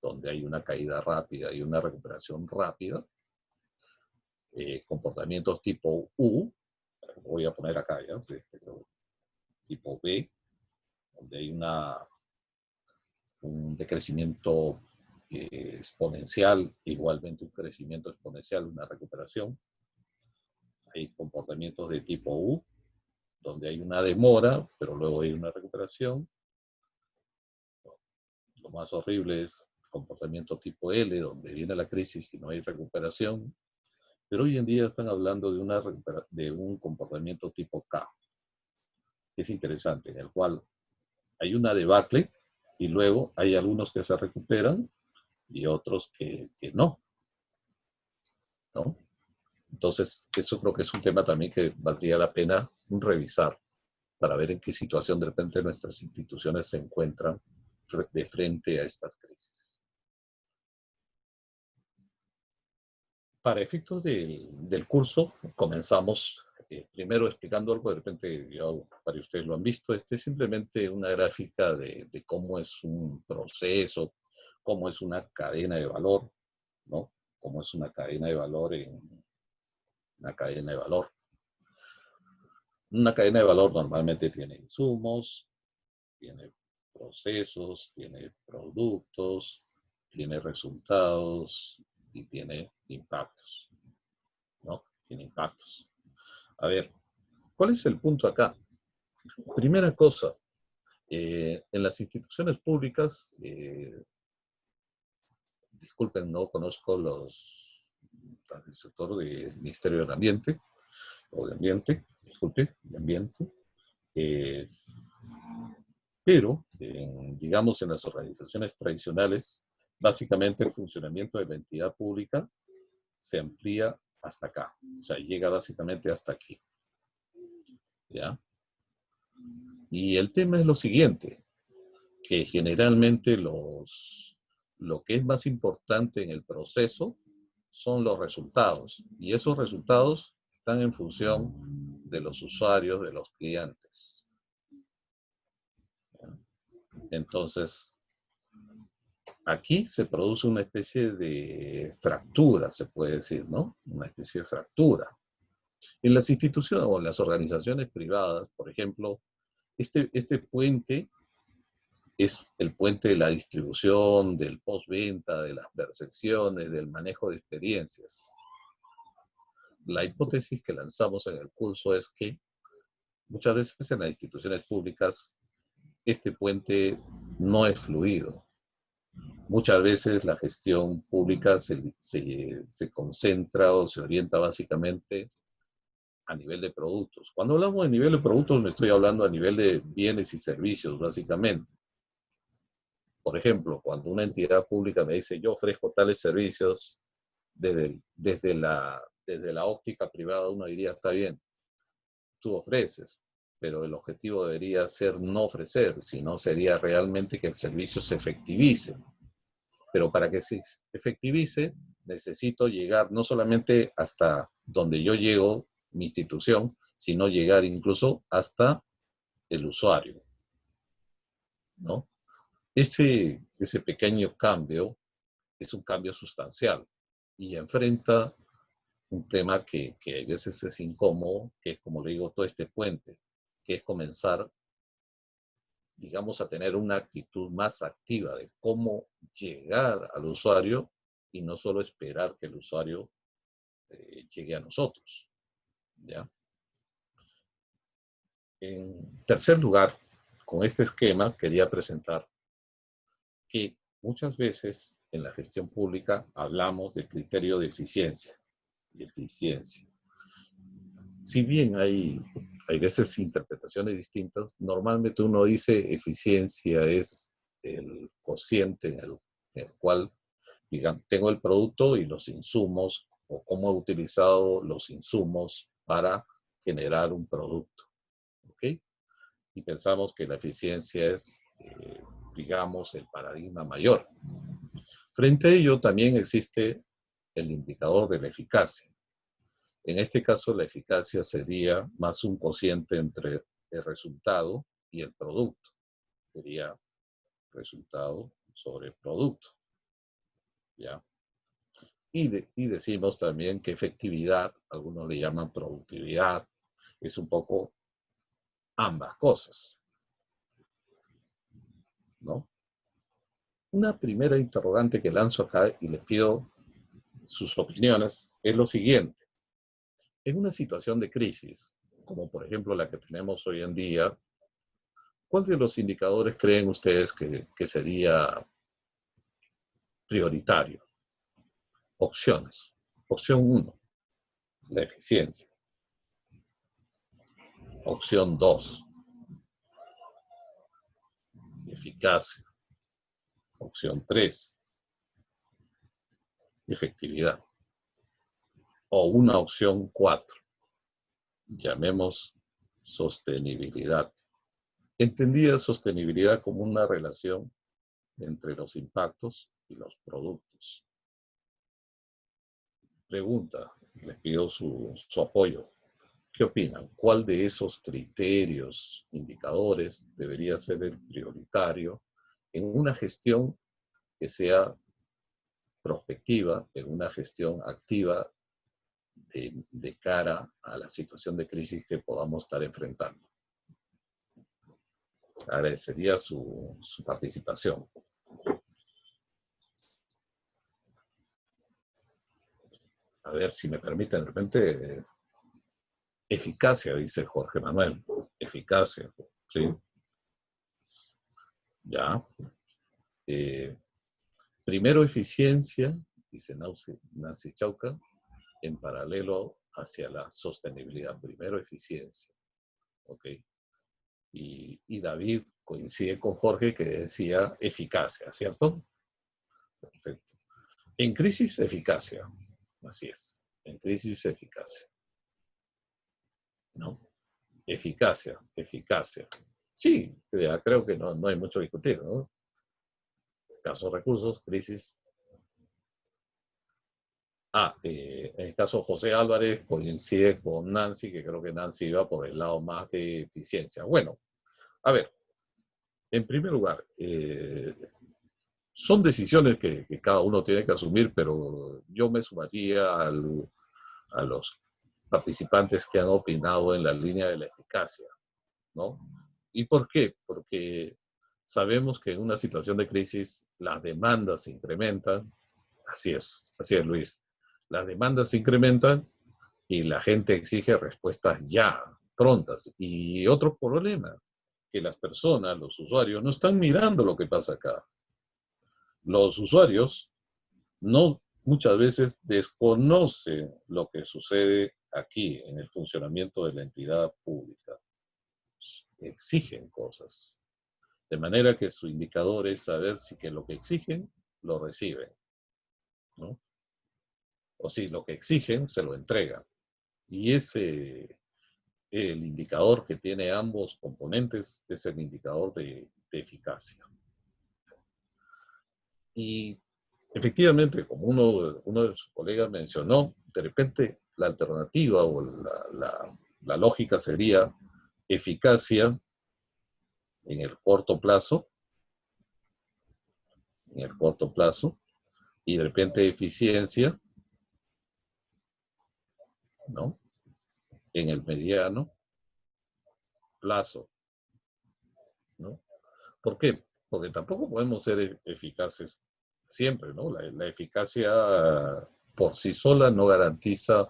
donde hay una caída rápida y una recuperación rápida. Comportamientos tipo U, voy a poner acá ya, tipo B, donde hay un decrecimiento exponencial, igualmente un crecimiento exponencial, una recuperación. Hay comportamientos de tipo U, donde hay una demora, pero luego hay una recuperación. Lo más horrible es el comportamiento tipo L, donde viene la crisis y no hay recuperación. Pero hoy en día están hablando de un comportamiento tipo K, que es interesante, en el cual hay una debacle y luego hay algunos que se recuperan y otros que no, ¿no? Entonces, eso creo que es un tema también que valdría la pena revisar para ver en qué situación de repente nuestras instituciones se encuentran de frente a estas crisis. Para efectos del curso, comenzamos primero explicando algo, de repente ya varios de ustedes lo han visto. Este es simplemente una gráfica de cómo es un proceso, cómo es una cadena de valor, ¿no? Cómo es una cadena de valor una cadena de valor. Una cadena de valor normalmente tiene insumos, tiene procesos, tiene productos, tiene resultados y tiene impactos, ¿no? Tiene impactos. A ver, ¿cuál es el punto acá? Primera cosa, en las instituciones públicas, disculpen, no conozco el sector del Ministerio del Ambiente, o de Ambiente, disculpe, de Ambiente, pero, digamos, en las organizaciones tradicionales, básicamente el funcionamiento de la entidad pública se amplía hasta acá, o sea, llega básicamente hasta aquí, ¿ya? Y el tema es lo siguiente, que generalmente lo que es más importante en el proceso son los resultados. Y esos resultados están en función de los usuarios, de los clientes. Entonces, aquí se produce una especie de fractura, se puede decir, ¿no? Una especie de fractura. En las instituciones o en las organizaciones privadas, por ejemplo, este puente es el puente de la distribución, del postventa, de las percepciones, del manejo de experiencias. La hipótesis que lanzamos en el curso es que muchas veces en las instituciones públicas este puente no es fluido. Muchas veces la gestión pública se concentra o se orienta básicamente a nivel de productos. Cuando hablamos de nivel de productos, me estoy hablando a nivel de bienes y servicios, básicamente. Por ejemplo, cuando una entidad pública me dice, yo ofrezco tales servicios, desde la óptica privada uno diría, está bien, tú ofreces, pero el objetivo debería ser no ofrecer, sino sería realmente que el servicio se efectivice. Pero para que se efectivice, necesito llegar no solamente hasta donde yo llego, mi institución, sino llegar incluso hasta el usuario, ¿no? Ese pequeño cambio es un cambio sustancial y enfrenta un tema que a veces es incómodo, que es, como le digo, todo este puente, que es comenzar, digamos, a tener una actitud más activa de cómo llegar al usuario y no solo esperar que el usuario llegue a nosotros, ¿ya? En tercer lugar, con este esquema quería presentar que muchas veces en la gestión pública hablamos del criterio de eficiencia y eficiencia. Si bien hay veces interpretaciones distintas, normalmente uno dice eficiencia es el cociente en el cual, digamos, tengo el producto y los insumos, o cómo he utilizado los insumos para generar un producto. ¿Ok? Y pensamos que la eficiencia es, digamos, el paradigma mayor. Frente a ello también existe el indicador de la eficacia. En este caso, la eficacia sería más un cociente entre el resultado y el producto. Sería resultado sobre producto, ¿ya? Y decimos también que efectividad, algunos le llaman productividad, es un poco ambas cosas, ¿no? Una primera interrogante que lanzo acá y les pido sus opiniones es lo siguiente. En una situación de crisis, como por ejemplo la que tenemos hoy en día, ¿cuál de los indicadores creen ustedes que sería prioritario? Opciones. Opción 1, la eficiencia. Opción 2, eficacia. Opción 3, efectividad. O una opción 4, llamemos sostenibilidad. Entendida sostenibilidad como una relación entre los impactos y los productos. Pregunta, les pido su apoyo. ¿Qué opinan? ¿Cuál de esos criterios, indicadores, debería ser el prioritario en una gestión que sea prospectiva, en una gestión activa de cara a la situación de crisis que podamos estar enfrentando? Agradecería su participación. A ver si me permiten de repente. Eficacia, dice Jorge Manuel. Eficacia, ¿sí? Ya. Primero eficiencia, dice Nancy Chauca, en paralelo hacia la sostenibilidad. Primero eficiencia. ¿Ok? Y David coincide con Jorge que decía eficacia, ¿cierto? Perfecto. En crisis, eficacia. Así es. En crisis, eficacia. ¿No? Eficacia, eficacia. Sí, ya creo que no hay mucho que discutir, ¿no? Casos, recursos, crisis. En el caso de José Álvarez coincide con Nancy, que creo que Nancy iba por el lado más de eficiencia. Bueno, a ver, en primer lugar, son decisiones que cada uno tiene que asumir, pero yo me sumaría a los participantes que han opinado en la línea de la eficacia, ¿no? ¿Y por qué? Porque sabemos que en una situación de crisis las demandas se incrementan. Así es, Luis. Las demandas se incrementan y la gente exige respuestas ya, prontas. Y otro problema, que las personas, los usuarios, no están mirando lo que pasa acá. Los usuarios no muchas veces desconocen lo que sucede aquí en el funcionamiento de la entidad pública. Exigen cosas. De manera que su indicador es saber si que lo que exigen lo reciben, ¿no? O si lo que exigen se lo entregan. Y ese, el indicador que tiene ambos componentes es el indicador de eficacia. Y efectivamente, como uno de sus colegas mencionó, de repente la alternativa o la lógica sería eficacia en el corto plazo, y de repente eficiencia, ¿no? En el mediano plazo, ¿no? ¿Por qué? Porque tampoco podemos ser eficaces siempre, ¿no? La eficacia por sí sola no garantiza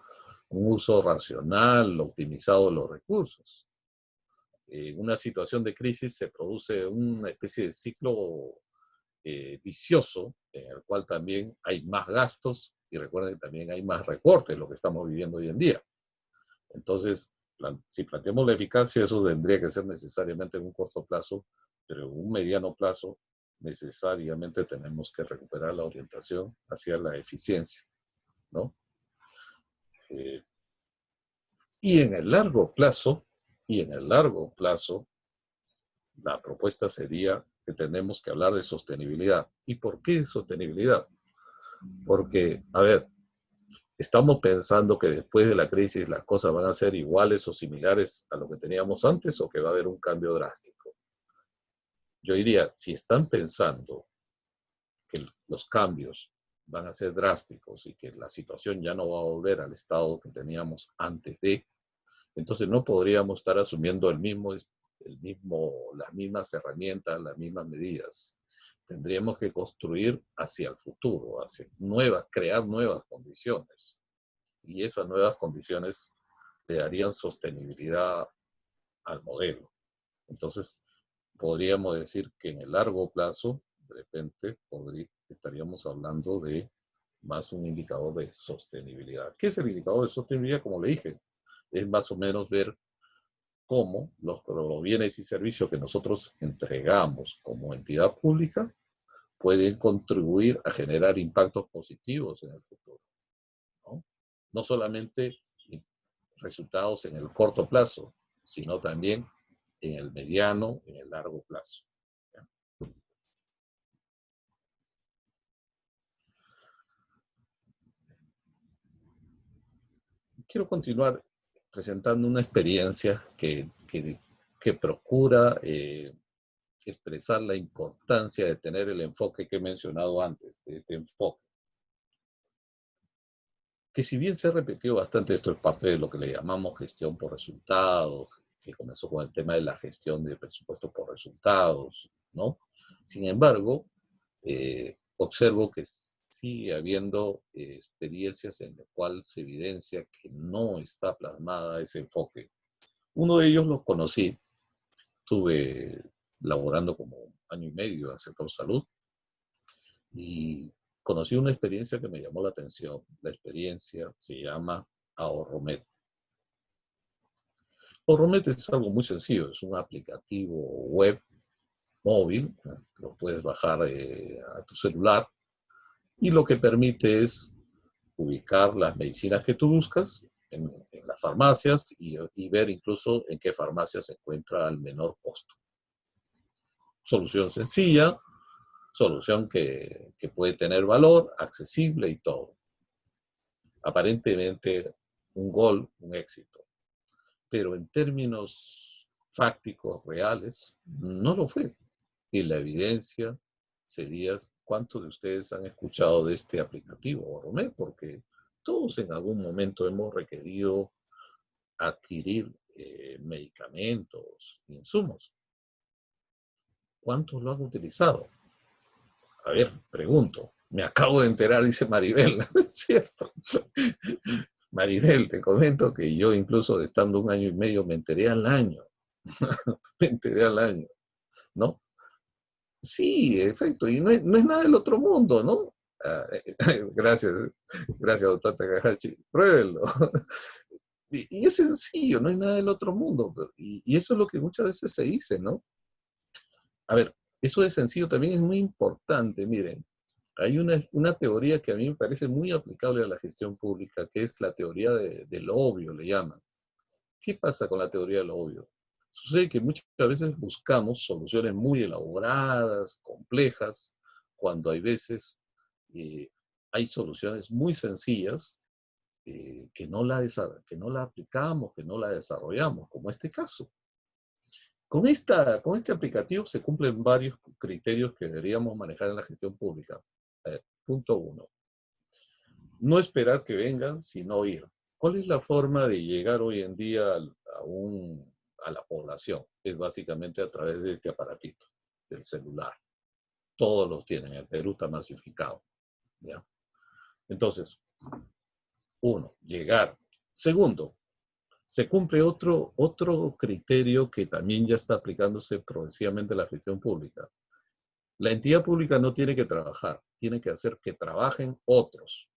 un uso racional, optimizado de los recursos. En una situación de crisis se produce una especie de ciclo vicioso en el cual también hay más gastos y recuerden que también hay más recortes, lo que estamos viviendo hoy en día. Entonces, si planteamos la eficacia, eso tendría que ser necesariamente en un corto plazo, pero en un mediano plazo necesariamente tenemos que recuperar la orientación hacia la eficiencia, ¿no? Eh, y en el largo plazo, la propuesta sería que tenemos que hablar de sostenibilidad. ¿Y por qué sostenibilidad? Porque, a ver, ¿estamos pensando que después de la crisis las cosas van a ser iguales o similares a lo que teníamos antes o que va a haber un cambio drástico? Yo diría, si están pensando que los cambios van a ser drásticos y que la situación ya no va a volver al estado que teníamos antes de, entonces no podríamos estar asumiendo las mismas herramientas, las mismas medidas. Tendríamos que construir hacia el futuro, crear nuevas condiciones. Y esas nuevas condiciones le darían sostenibilidad al modelo. Entonces, podríamos decir que en el largo plazo, de repente, estaríamos hablando de más un indicador de sostenibilidad. ¿Qué es el indicador de sostenibilidad? Como le dije, es más o menos ver cómo los bienes y servicios que nosotros entregamos como entidad pública pueden contribuir a generar impactos positivos en el futuro, ¿no? No solamente resultados en el corto plazo, sino también en el mediano, en el largo plazo. Quiero continuar presentando una experiencia que procura expresar la importancia de tener el enfoque que he mencionado antes, de este enfoque. Que si bien se ha repetido bastante, esto es parte de lo que le llamamos gestión por resultados, que comenzó con el tema de la gestión de presupuesto por resultados, ¿no? Sin embargo, observo que sigue habiendo experiencias en las cuales se evidencia que no está plasmada ese enfoque. Uno de ellos los conocí, estuve laborando como 1 año y medio en el sector salud y conocí una experiencia que me llamó la atención. La experiencia se llama Ahorromet. Ahorromet es algo muy sencillo, es un aplicativo web móvil, lo puedes bajar a tu celular y lo que permite es ubicar las medicinas que tú buscas en las farmacias y ver incluso en qué farmacia se encuentra al menor costo. Solución sencilla, solución que puede tener valor, accesible y todo. aparentemente un gol, un éxito. Pero en términos fácticos, reales, no lo fue. Y la evidencia sería, ¿cuántos de ustedes han escuchado de este aplicativo, Borromé? Porque todos en algún momento hemos requerido adquirir medicamentos, insumos. ¿Cuántos lo han utilizado? A ver, pregunto. Me acabo de enterar, dice Maribel, ¿cierto? Maribel, te comento que yo incluso estando 1 año y medio me enteré al año. Me enteré al año, ¿no? Sí, efecto, y no es nada del otro mundo, ¿no? Ah, gracias, gracias, doctor Takahashi. Pruébelo. Y es sencillo, no hay nada del otro mundo. Y eso es lo que muchas veces se dice, ¿no? A ver, eso de sencillo también es muy importante. Miren, hay una teoría que a mí me parece muy aplicable a la gestión pública, que es la teoría de lo obvio, le llaman. ¿Qué pasa con la teoría de lo obvio? Sucede que muchas veces buscamos soluciones muy elaboradas, complejas, cuando hay veces hay soluciones muy sencillas que no la aplicamos, que no la desarrollamos, como este caso. Con este aplicativo se cumplen varios criterios que deberíamos manejar en la gestión pública. A ver, punto 1. No esperar que vengan, sino ir. ¿Cuál es la forma de llegar hoy en día a la población? Es básicamente a través de este aparatito, del celular. Todos los tienen, el Perú está masificado, ¿ya? Entonces, 1, llegar. Segundo, se cumple otro criterio que también ya está aplicándose progresivamente en la gestión pública. La entidad pública no tiene que trabajar, tiene que hacer que trabajen otros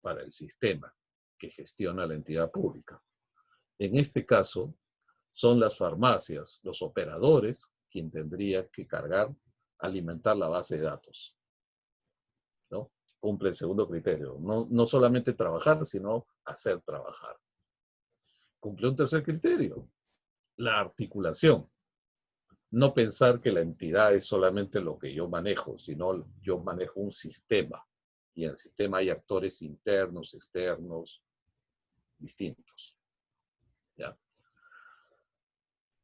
para el sistema que gestiona la entidad pública. En este caso, son las farmacias, los operadores, quien tendría que cargar, alimentar la base de datos, ¿no? Cumple el segundo criterio. No solamente trabajar, sino hacer trabajar. Cumple un tercer criterio, la articulación. No pensar que la entidad es solamente lo que yo manejo, sino yo manejo un sistema. Y en el sistema hay actores internos, externos, distintos. ¿Ya?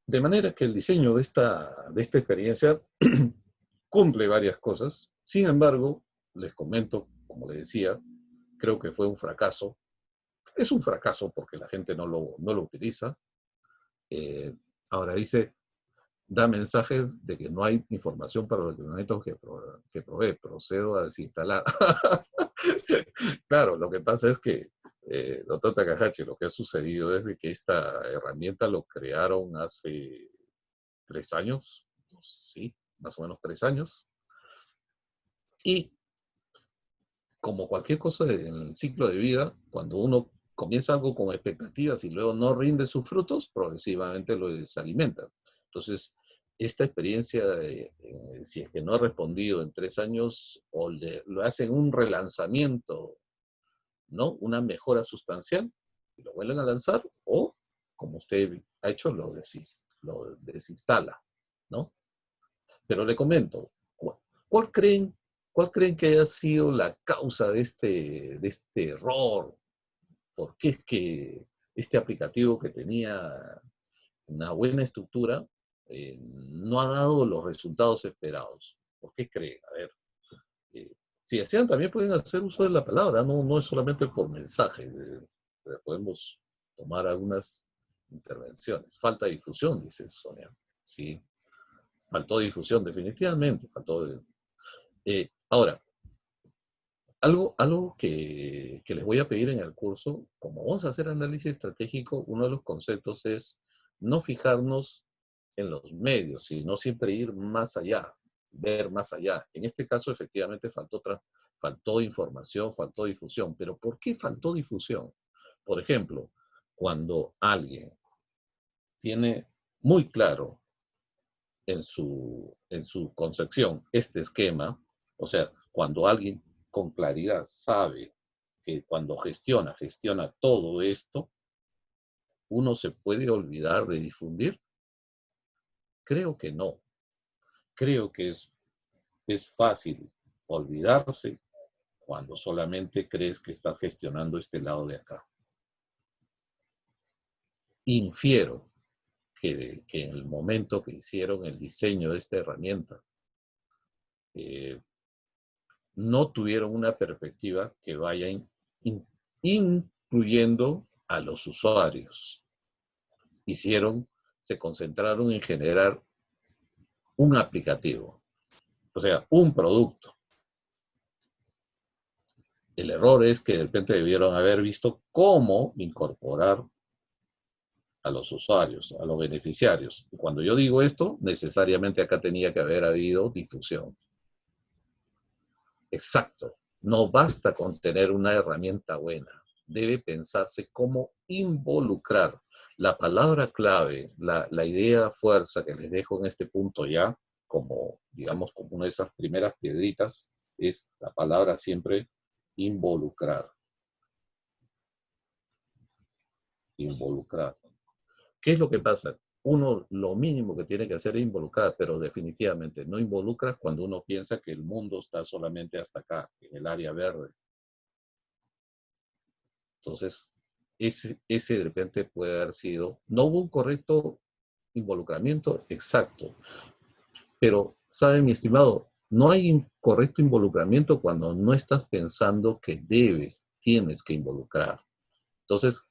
De manera que el diseño de esta experiencia cumple varias cosas. Sin embargo, les comento, como les decía, creo que fue un fracaso. Es un fracaso porque la gente no lo utiliza. Ahora dice, da mensajes de que no hay información para los documentos que provee. Procedo a desinstalar. Claro, lo que pasa es que, doctor Takahashi, lo que ha sucedido es de que esta herramienta lo crearon hace 3 años, sí, más o menos 3 años. Y como cualquier cosa en el ciclo de vida, cuando uno comienza algo con expectativas y luego no rinde sus frutos, progresivamente lo desalimenta. Entonces, esta experiencia, si es que no ha respondido en 3 años, o lo hacen un relanzamiento, ¿no? Una mejora sustancial, y lo vuelven a lanzar, o, como usted ha hecho, lo desinstala, ¿no? Pero le comento, ¿cuál creen, ¿cuál creen que haya sido la causa de este error? ¿Por qué es que este aplicativo que tenía una buena estructura no ha dado los resultados esperados? ¿Por qué creen? A ver, si desean también pueden hacer uso de la palabra, no es solamente por mensaje. Podemos tomar algunas intervenciones. Falta de difusión, dice Sonia. Sí, faltó difusión, definitivamente. Ahora, algo que les voy a pedir en el curso, como vamos a hacer análisis estratégico, uno de los conceptos es no fijarnos en los medios, sino siempre ir más allá, ver más allá. En este caso, efectivamente, faltó información, faltó difusión. ¿Pero por qué faltó difusión? Por ejemplo, cuando alguien tiene muy claro en su concepción este esquema, o sea, cuando alguien con claridad sabe que cuando gestiona todo esto, ¿uno se puede olvidar de difundir? Creo que no. Creo que es fácil olvidarse cuando solamente crees que estás gestionando este lado de acá. Infiero que en el momento que hicieron el diseño de esta herramienta, no tuvieron una perspectiva que vaya incluyendo a los usuarios. Se concentraron en generar un aplicativo, o sea, un producto. El error es que de repente debieron haber visto cómo incorporar a los usuarios, a los beneficiarios. Y cuando yo digo esto, necesariamente acá tenía que haber habido difusión. Exacto. No basta con tener una herramienta buena. Debe pensarse cómo involucrar. La palabra clave, la idea fuerza que les dejo en este punto ya, como, digamos, como una de esas primeras piedritas, es la palabra siempre involucrar. Involucrar. ¿Qué es lo que pasa? Uno lo mínimo que tiene que hacer es involucrar, pero definitivamente no involucras cuando uno piensa que el mundo está solamente hasta acá, en el área verde. Entonces, ese de repente puede haber sido, no hubo un correcto involucramiento exacto, pero, ¿sabe, mi estimado? No hay un correcto involucramiento cuando no estás pensando que tienes que involucrar. Entonces,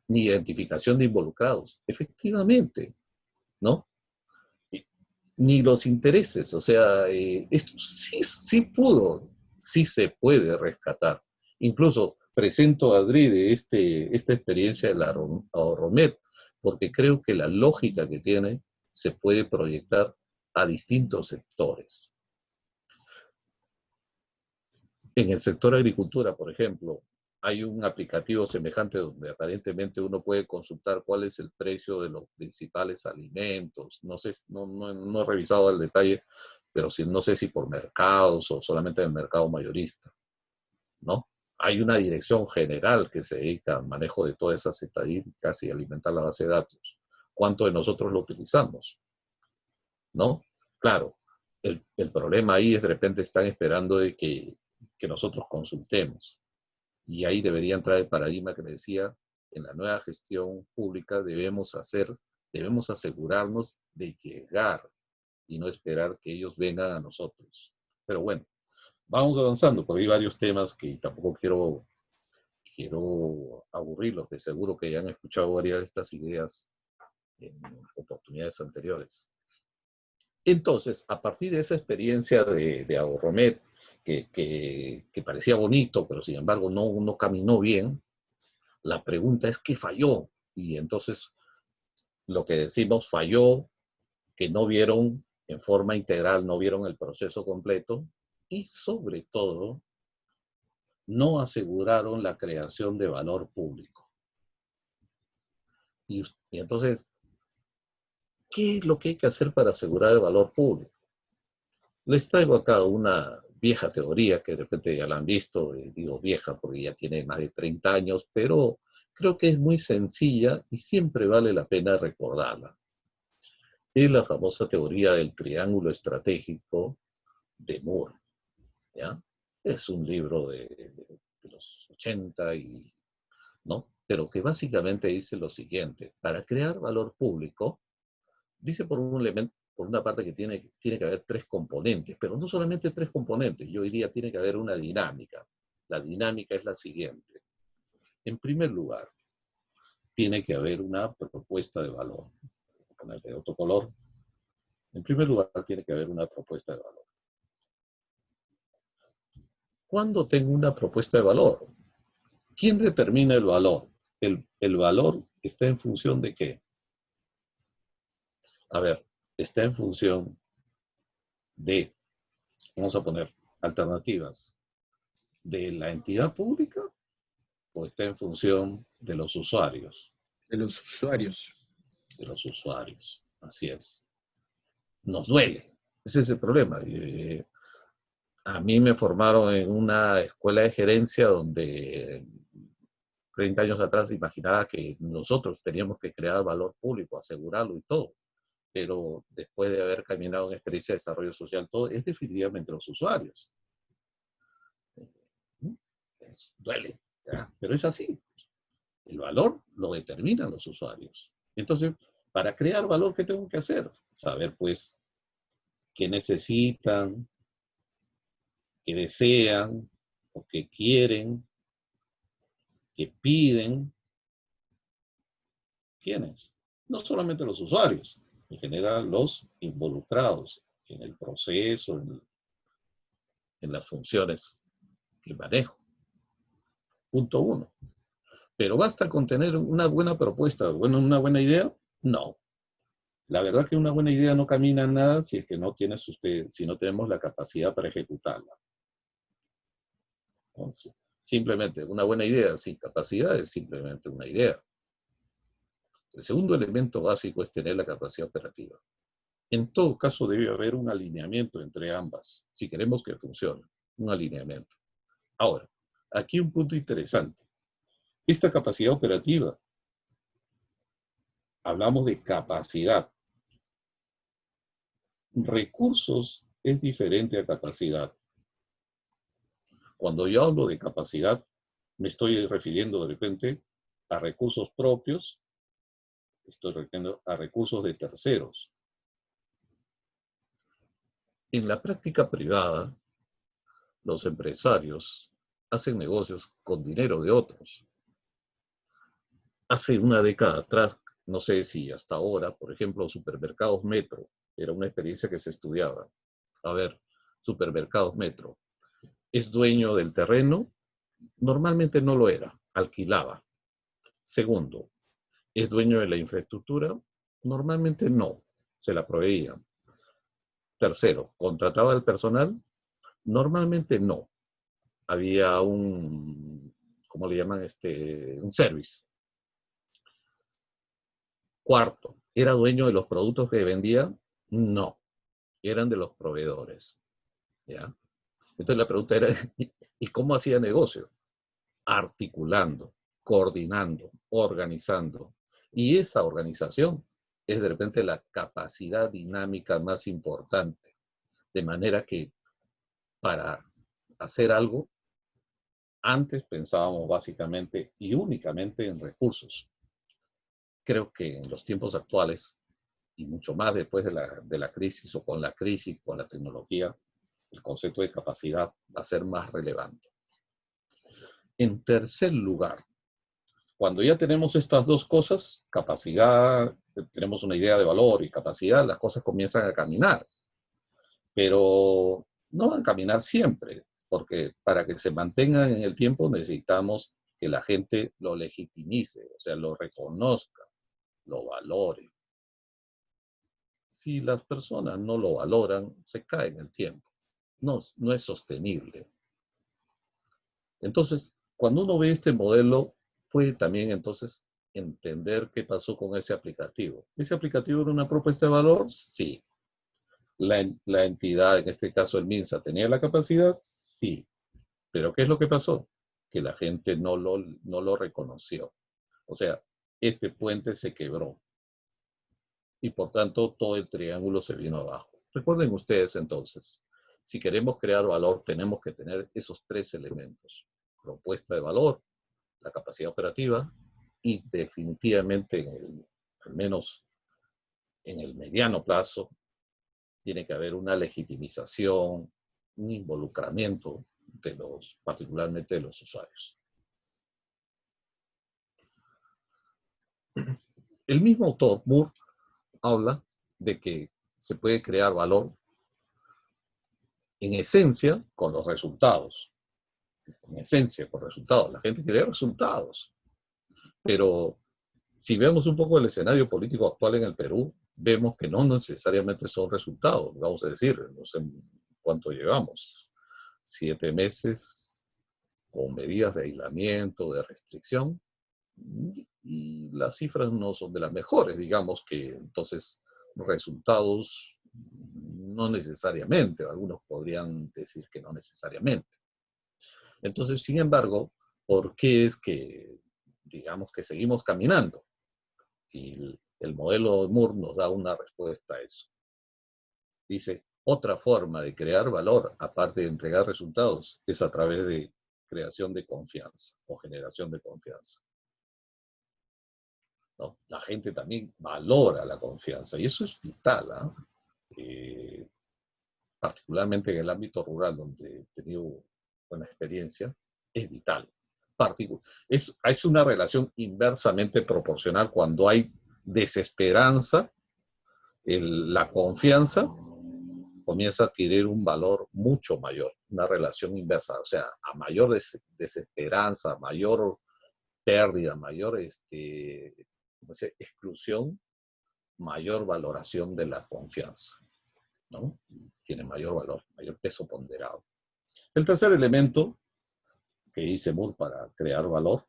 ni identificación de involucrados, efectivamente, ¿no? Ni los intereses, o sea, esto sí se puede rescatar. Incluso presento a Adri esta experiencia de la Ahorromet, porque creo que la lógica que tiene se puede proyectar a distintos sectores. En el sector agricultura, por ejemplo, hay un aplicativo semejante donde aparentemente uno puede consultar cuál es el precio de los principales alimentos. No sé, no he revisado el detalle, pero no sé si por mercados o solamente en el mercado mayorista, ¿no? Hay una dirección general que se dedica al manejo de todas esas estadísticas y alimentar la base de datos. ¿Cuánto de nosotros lo utilizamos? ¿No? Claro, el problema ahí es de repente están esperando de que nosotros consultemos. Y ahí debería entrar el paradigma que le decía, en la nueva gestión pública debemos asegurarnos de llegar y no esperar que ellos vengan a nosotros. Pero bueno, vamos avanzando, porque hay varios temas que tampoco quiero aburrirlos, de seguro que ya han escuchado varias de estas ideas en oportunidades anteriores. Entonces, a partir de esa experiencia de Ahorromet, que parecía bonito, pero sin embargo no caminó bien, la pregunta es ¿qué falló? Y entonces lo que decimos falló, que no vieron en forma integral, no vieron el proceso completo y sobre todo no aseguraron la creación de valor público. Y entonces, ¿qué es lo que hay que hacer para asegurar el valor público? Les traigo acá una vieja teoría que de repente ya la han visto, digo vieja porque ya tiene más de 30 años, pero creo que es muy sencilla y siempre vale la pena recordarla. Es la famosa teoría del triángulo estratégico de Moore, ¿ya? Es un libro de los 80 ¿no? Pero que básicamente dice lo siguiente: para crear valor público, dice por una parte que tiene que haber tres componentes, pero no solamente tres componentes, yo diría tiene que haber una dinámica. La dinámica es la siguiente. En primer lugar, tiene que haber una propuesta de valor. Voy a ponerle otro color. En primer lugar, tiene que haber una propuesta de valor. ¿Cuándo tengo una propuesta de valor? ¿Quién determina el valor? El valor está en función de ¿qué? A ver, está en función de, vamos a poner alternativas, de la entidad pública o está en función de los usuarios. De los usuarios. De los usuarios, así es. Nos duele, ese es el problema. A mí me formaron en una escuela de gerencia donde 30 años atrás imaginaba que nosotros teníamos que crear valor público, asegurarlo y todo. Pero después de haber caminado en experiencia de desarrollo social, todo es definitivamente los usuarios. duele, ¿ya? Pero es así. El valor lo determinan los usuarios. Entonces, para crear valor, ¿qué tengo que hacer? Saber, pues, qué necesitan, qué desean, o qué quieren, qué piden. ¿Quiénes? No solamente los usuarios, en general los involucrados en el proceso, en las funciones que manejo. Punto uno. Pero ¿basta con tener una buena propuesta, bueno, una buena idea? No. La verdad que una buena idea no camina en nada si es que no tienes usted, si no tenemos la capacidad para ejecutarla. Entonces, simplemente una buena idea sin capacidad es simplemente una idea. El segundo elemento básico es tener la capacidad operativa. En todo caso debe haber un alineamiento entre ambas, si queremos que funcione, un alineamiento. Ahora, aquí un punto interesante. Esta capacidad operativa, hablamos de capacidad. Recursos es diferente a capacidad. Cuando yo hablo de capacidad, me estoy refiriendo de repente a recursos propios, estoy refiriendo a recursos de terceros. En la práctica privada, los empresarios hacen negocios con dinero de otros. Hace una década atrás, no sé si hasta ahora, por ejemplo, Supermercados Metro, era una experiencia que se estudiaba. A ver, Supermercados Metro, ¿es dueño del terreno? Normalmente no lo era, alquilaba. Segundo, ¿es dueño de la infraestructura? Normalmente no, se la proveía. Tercero, ¿contrataba al personal? Normalmente no. Había ¿cómo le llaman? Un service. Cuarto, ¿era dueño de los productos que vendía? No, eran de los proveedores. ¿Ya? Entonces la pregunta era, ¿y cómo hacía negocio? Articulando, coordinando, organizando. Y esa organización es de repente la capacidad dinámica más importante. De manera que para hacer algo, antes pensábamos básicamente y únicamente en recursos. Creo que en los tiempos actuales, y mucho más después de la crisis o con la crisis, con la tecnología, el concepto de capacidad va a ser más relevante. En tercer lugar, cuando ya tenemos estas dos cosas, capacidad, tenemos una idea de valor y capacidad, las cosas comienzan a caminar. Pero no van a caminar siempre, porque para que se mantengan en el tiempo necesitamos que la gente lo legitimice, o sea, lo reconozca, lo valore. Si las personas no lo valoran, se cae en el tiempo. No es sostenible. Entonces, cuando uno ve este modelo, puede también entonces entender qué pasó con ese aplicativo. ¿Ese aplicativo era una propuesta de valor? Sí. La entidad, en este caso el MINSA, ¿tenía la capacidad? Sí. ¿Pero qué es lo que pasó? Que la gente no lo reconoció. O sea, este puente se quebró. Y por tanto, todo el triángulo se vino abajo. Recuerden ustedes entonces, si queremos crear valor, tenemos que tener esos tres elementos. Propuesta de valor, la capacidad operativa y definitivamente, al menos en el mediano plazo, tiene que haber una legitimización, un involucramiento particularmente de los usuarios. El mismo autor, Moore, habla de que se puede crear valor en esencia con los resultados. En esencia con resultados. La gente quiere resultados. Pero si vemos un poco el escenario político actual en el Perú, vemos que no necesariamente son resultados. Vamos a decir, no sé cuánto llevamos. 7 meses con medidas de aislamiento, de restricción, y las cifras no son de las mejores, digamos que entonces resultados no necesariamente, algunos podrían decir que no necesariamente. Entonces, sin embargo, ¿por qué es que, digamos, que seguimos caminando? Y el modelo de Moore nos da una respuesta a eso. Dice, otra forma de crear valor, aparte de entregar resultados, es a través de creación de confianza o generación de confianza. ¿No? La gente también valora la confianza y eso es vital, ¿ah? Particularmente en el ámbito rural, donde he tenido buena experiencia, es vital. Es una relación inversamente proporcional. Cuando hay desesperanza, la confianza comienza a adquirir un valor mucho mayor, una relación inversa. O sea, a mayor desesperanza, mayor pérdida, mayor exclusión, mayor valoración de la confianza, ¿no? Tiene mayor valor, mayor peso ponderado. El tercer elemento que dice Moore para crear valor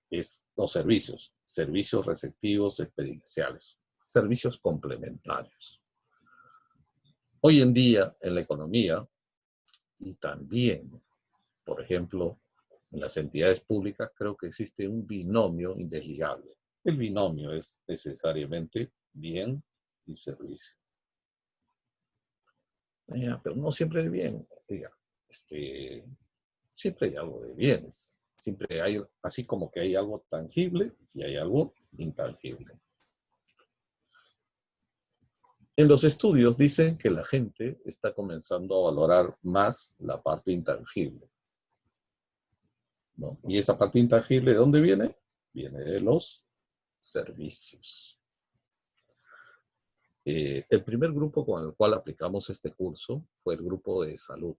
es los servicios receptivos experienciales, servicios complementarios. Hoy en día, en la economía, y también, por ejemplo, en las entidades públicas, creo que existe un binomio indesligable. El binomio es necesariamente bien y servicio. Pero no siempre de bien. Diga, siempre hay algo de bienes. Siempre hay, así como que hay algo tangible y hay algo intangible. En los estudios dicen que la gente está comenzando a valorar más la parte intangible, ¿no? Y esa parte intangible, ¿de dónde viene? Viene de los servicios. El primer grupo con el cual aplicamos este curso fue el grupo de salud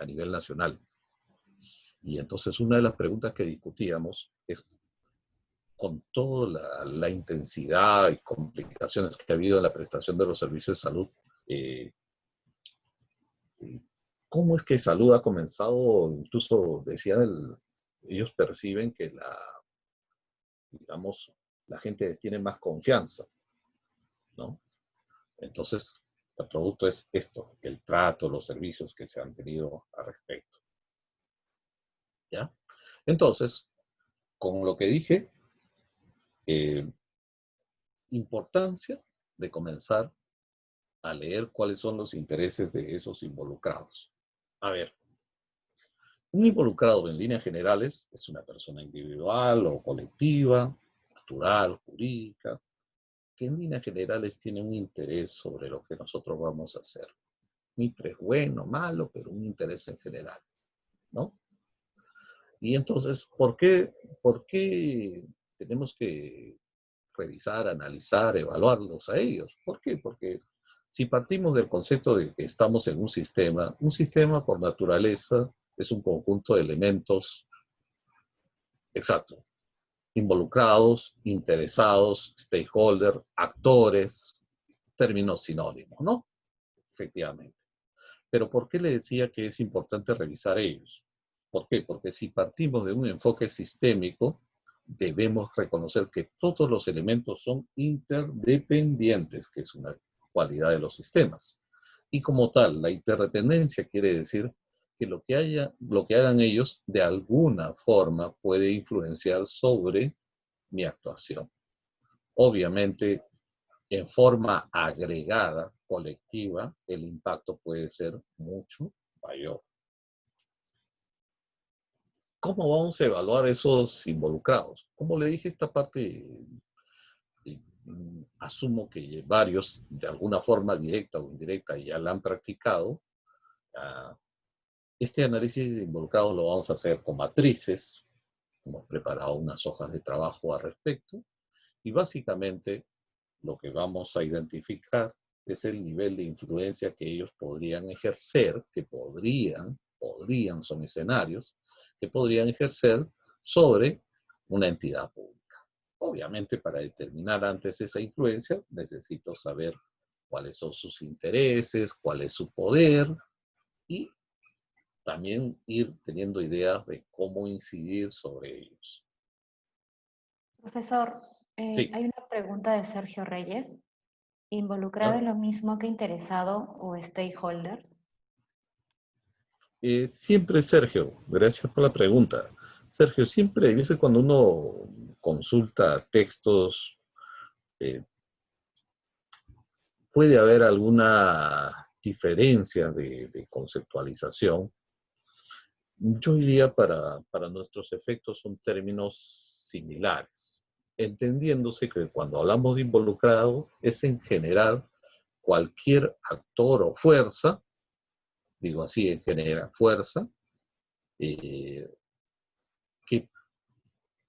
a nivel nacional. Y entonces una de las preguntas que discutíamos es, con toda la intensidad y complicaciones que ha habido en la prestación de los servicios de salud, ¿cómo es que salud ha comenzado? Incluso decían, ellos perciben que digamos, la gente tiene más confianza, ¿no? Entonces, el producto es esto, el trato, los servicios que se han tenido al respecto. ¿Ya? Entonces, con lo que dije, importancia de comenzar a leer cuáles son los intereses de esos involucrados. A ver, un involucrado en líneas generales es una persona individual o colectiva, natural, jurídica, que en líneas generales tiene un interés sobre lo que nosotros vamos a hacer. Ni es bueno, malo, pero un interés en general, ¿no? Y entonces, ¿por qué tenemos que revisar, analizar, evaluarlos a ellos? ¿Por qué? Porque si partimos del concepto de que estamos en un sistema por naturaleza es un conjunto de elementos, exacto, involucrados, interesados, stakeholder, actores, términos sinónimos, ¿no? Efectivamente. Pero ¿por qué le decía que es importante revisar ellos? ¿Por qué? Porque si partimos de un enfoque sistémico, debemos reconocer que todos los elementos son interdependientes, que es una cualidad de los sistemas. Y como tal, la interdependencia quiere decir que lo que hagan ellos de alguna forma puede influenciar sobre mi actuación. Obviamente, en forma agregada, colectiva, el impacto puede ser mucho mayor. ¿Cómo vamos a evaluar esos involucrados? Como le dije, esta parte, asumo que varios, de alguna forma directa o indirecta, ya la han practicado. Este análisis de involucrados lo vamos a hacer con matrices. Hemos preparado unas hojas de trabajo al respecto. Y básicamente lo que vamos a identificar es el nivel de influencia que ellos podrían ejercer, son escenarios, que podrían ejercer sobre una entidad pública. Obviamente, para determinar antes esa influencia, necesito saber cuáles son sus intereses, cuál es su poder y también ir teniendo ideas de cómo incidir sobre ellos. Profesor, Sí. hay una pregunta de Sergio Reyes. ¿Involucrado es lo mismo que interesado o stakeholder? Siempre, Sergio, gracias por la pregunta. Sergio, siempre, a veces cuando uno consulta textos, puede haber alguna diferencia de conceptualización. Yo diría para nuestros efectos son términos similares, entendiéndose que cuando hablamos de involucrado es en general cualquier actor o fuerza, digo así, en general fuerza, eh, que,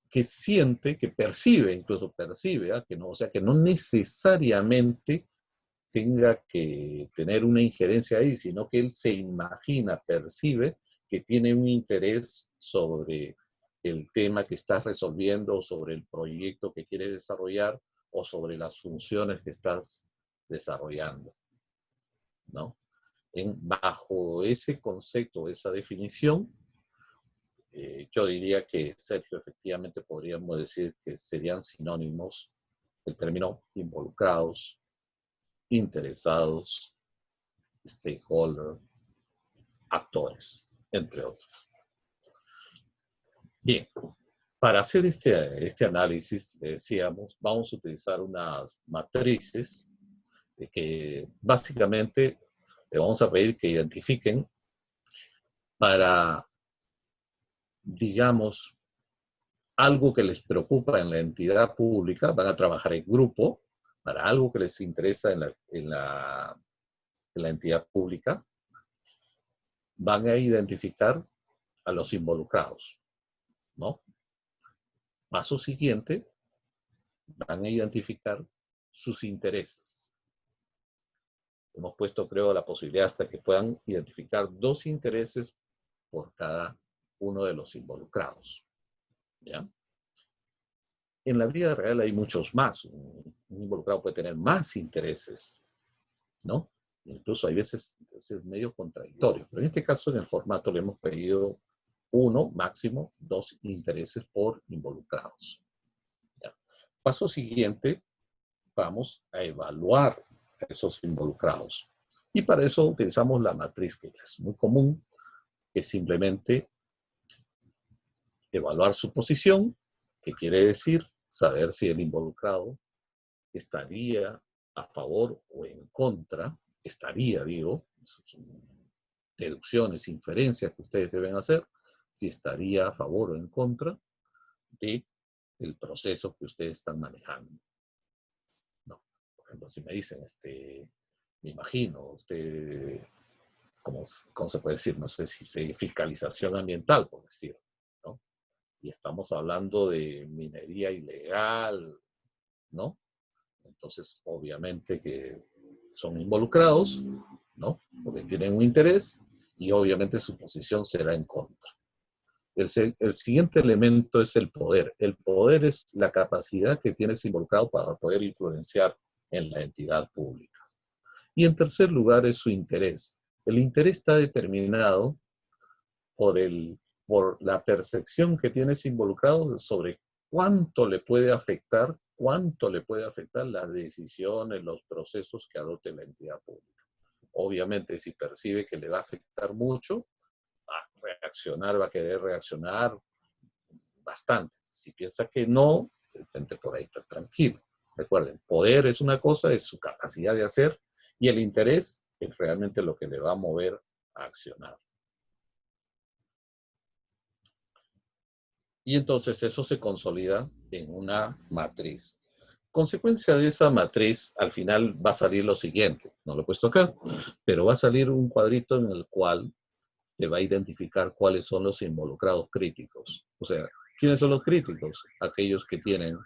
que siente, que percibe, incluso percibe, ¿eh? Que no, o sea, que no necesariamente tenga que tener una injerencia ahí, sino que él se imagina, percibe que tiene un interés sobre el tema que estás resolviendo, sobre el proyecto que quiere desarrollar o sobre las funciones que estás desarrollando, ¿no? Bajo ese concepto, esa definición, yo diría que, Sergio, efectivamente podríamos decir que serían sinónimos el término involucrados, interesados, stakeholder, actores, entre otros. Bien, para hacer este análisis, decíamos, vamos a utilizar unas matrices que básicamente le vamos a pedir que identifiquen para, digamos, algo que les preocupa en la entidad pública, van a trabajar en grupo, para algo que les interesa en la entidad pública, van a identificar a los involucrados, ¿no? Paso siguiente, van a identificar sus intereses. Hemos puesto, creo, la posibilidad hasta que puedan identificar 2 intereses por cada uno de los involucrados, ¿ya? En la vida real hay muchos más. Un involucrado puede tener más intereses, ¿no? Incluso hay veces es medio contradictorio. Pero en este caso, en el formato, le hemos pedido 1, máximo 2 intereses por involucrados. ¿Ya? Paso siguiente, vamos a evaluar a esos involucrados. Y para eso utilizamos la matriz que es muy común, que es simplemente evaluar su posición, que quiere decir saber si el involucrado estaría a favor o en contra, estaría, digo, deducciones, inferencias que ustedes deben hacer, si estaría a favor o en contra de el proceso que ustedes están manejando. No, por ejemplo, si me dicen, me imagino, usted, ¿cómo se puede decir? No sé si es fiscalización ambiental, por decir, ¿no? Y estamos hablando de minería ilegal, ¿no? Entonces, obviamente que son involucrados, ¿no? Porque tienen un interés y obviamente su posición será en contra. El siguiente elemento es el poder. El poder es la capacidad que tiene ese involucrado para poder influenciar en la entidad pública. Y en tercer lugar es su interés. El interés está determinado por la percepción que tiene ese involucrado sobre cuánto le puede afectar las decisiones, los procesos que adopte la entidad pública. Obviamente, si percibe que le va a afectar mucho, va a querer reaccionar bastante. Si piensa que no, de repente por ahí está tranquilo. Recuerden, poder es una cosa, es su capacidad de hacer, y el interés es realmente lo que le va a mover a accionar. Y entonces eso se consolida en una matriz. Consecuencia de esa matriz, al final va a salir lo siguiente. No lo he puesto acá, pero va a salir un cuadrito en el cual te va a identificar cuáles son los involucrados críticos. O sea, ¿quiénes son los críticos? Aquellos que tienen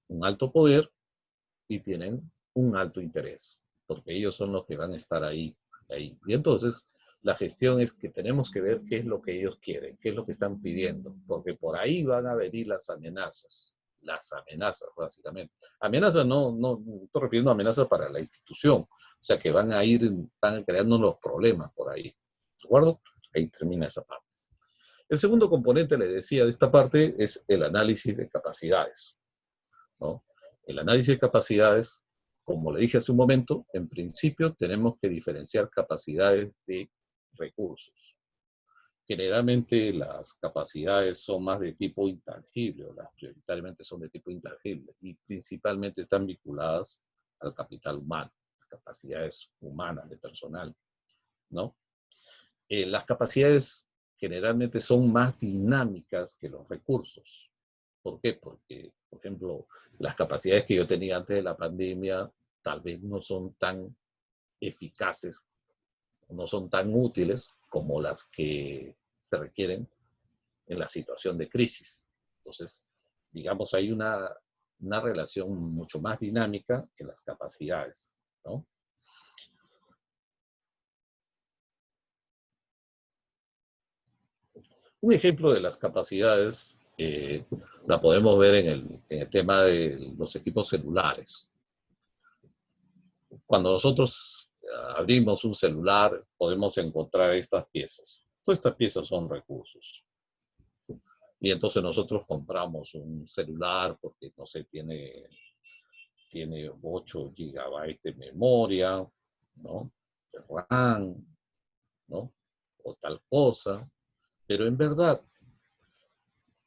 un alto poder y tienen un alto interés, porque ellos son los que van a estar ahí. Y entonces, la gestión es que tenemos que ver qué es lo que ellos quieren, qué es lo que están pidiendo, porque por ahí van a venir las amenazas, básicamente. Amenazas no estoy refiriendo a amenazas para la institución, o sea que van a crearnos los problemas por ahí, ¿de acuerdo? Ahí termina esa parte. El segundo componente, le decía, de esta parte es el análisis de capacidades, ¿no? El análisis de capacidades, como le dije hace un momento, en principio tenemos que diferenciar capacidades de recursos. Generalmente las capacidades son más de tipo intangible, o las prioritariamente son de tipo intangible, y principalmente están vinculadas al capital humano, capacidades humanas de personal, ¿no? Las capacidades generalmente son más dinámicas que los recursos. ¿Por qué? Porque, por ejemplo, las capacidades que yo tenía antes de la pandemia tal vez no son tan eficaces, no son tan útiles como las que se requieren en la situación de crisis. Entonces, digamos, hay una relación mucho más dinámica en las capacidades, ¿no? Un ejemplo de las capacidades la podemos ver en el tema de los equipos celulares. Cuando nosotros abrimos un celular, podemos encontrar estas piezas. Todas estas piezas son recursos. Y entonces nosotros compramos un celular porque, no sé, tiene 8 gigabytes de memoria, ¿no? De RAM, ¿no? O tal cosa. Pero en verdad,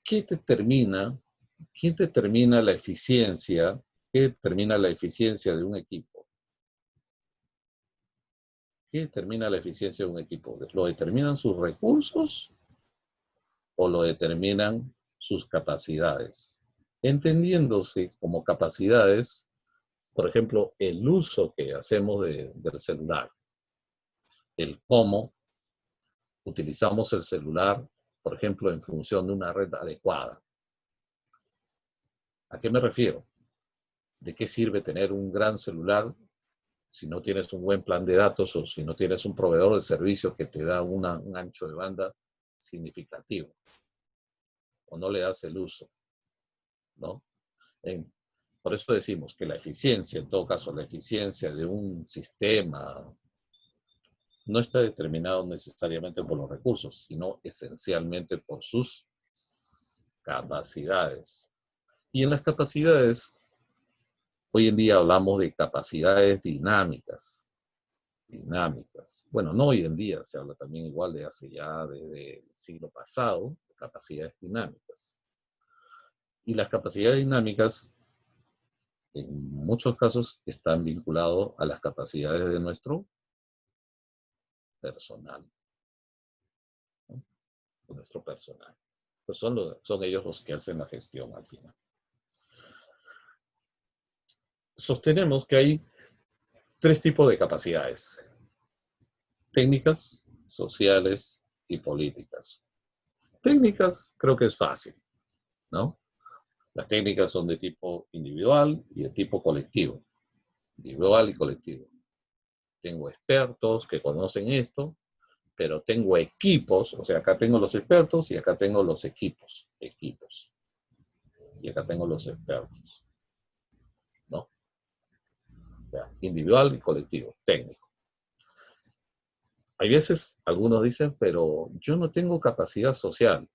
¿qué ¿quién determina la eficiencia? ¿Qué determina la eficiencia de un equipo? ¿Qué determina la eficiencia de un equipo? ¿Lo determinan sus recursos o lo determinan sus capacidades? Entendiéndose como capacidades, por ejemplo, el uso que hacemos del celular, el cómo utilizamos el celular, por ejemplo, en función de una red adecuada. ¿A qué me refiero? ¿De qué sirve tener un gran celular si no tienes un buen plan de datos o si no tienes un proveedor de servicios que te da un ancho de banda significativo? O no le das el uso, ¿no? Por eso decimos que la eficiencia, en todo caso, la eficiencia de un sistema no está determinado necesariamente por los recursos, sino esencialmente por sus capacidades. Y en las capacidades, hoy en día hablamos de capacidades dinámicas. Dinámicas. Bueno, no hoy en día, se habla también igual de hace ya desde el siglo pasado, de capacidades dinámicas. Y las capacidades dinámicas, en muchos casos, están vinculados a las capacidades de nuestro personal. ¿No? De nuestro personal. Pues son ellos los que hacen la gestión al final. Sostenemos que hay 3 tipos de capacidades: técnicas, sociales y políticas. Técnicas creo que es fácil, ¿no? Las técnicas son de tipo individual y de tipo colectivo. Individual y colectivo. Tengo expertos que conocen esto, pero tengo equipos, o sea, acá tengo los expertos y acá tengo los equipos. Equipos. Y acá tengo los expertos, ¿no? O sea, individual y colectivo, técnico. Hay veces, algunos dicen, pero yo no tengo capacidad social.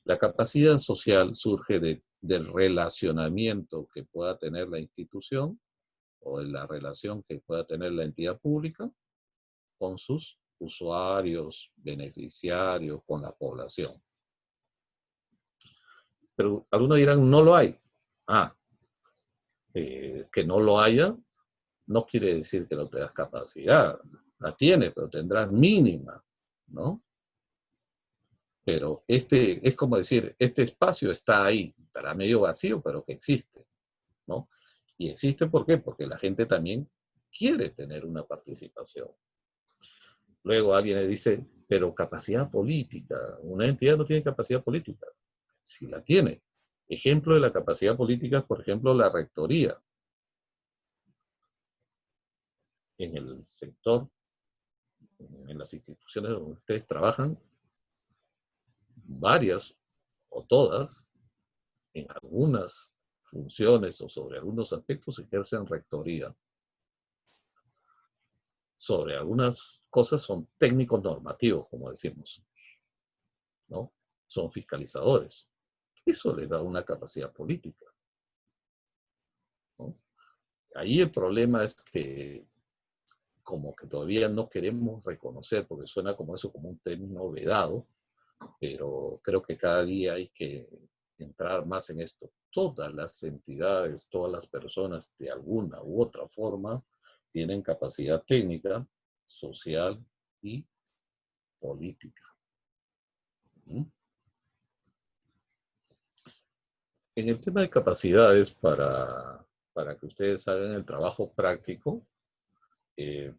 La capacidad social surge del relacionamiento que pueda tener la institución o de la relación que pueda tener la entidad pública con sus usuarios, beneficiarios, con la población. Pero algunos dirán, no lo hay. Que no lo haya no quiere decir que no tengas capacidad. La tiene, pero tendrás mínima, ¿no? Pero es como decir, este espacio está ahí, estará medio vacío, pero que existe, ¿no? Y existe, ¿por qué? Porque la gente también quiere tener una participación. Luego alguien le dice, pero capacidad política, una entidad no tiene capacidad política. Sí la tiene. Ejemplo de la capacidad política es, por ejemplo, la rectoría. En el sector, en las instituciones donde ustedes trabajan, varias o todas, en algunas funciones o sobre algunos aspectos ejercen rectoría. Sobre algunas cosas son técnicos normativos, como decimos, ¿no? Son fiscalizadores. Eso les da una capacidad política, ¿no? Ahí el problema es que como que todavía no queremos reconocer, porque suena como eso, como un término vedado, pero creo que cada día hay que entrar más en esto. Todas las entidades, todas las personas, de alguna u otra forma, tienen capacidad técnica, social y política. ¿Mm? En el tema de capacidades, para que ustedes hagan el trabajo práctico, eh,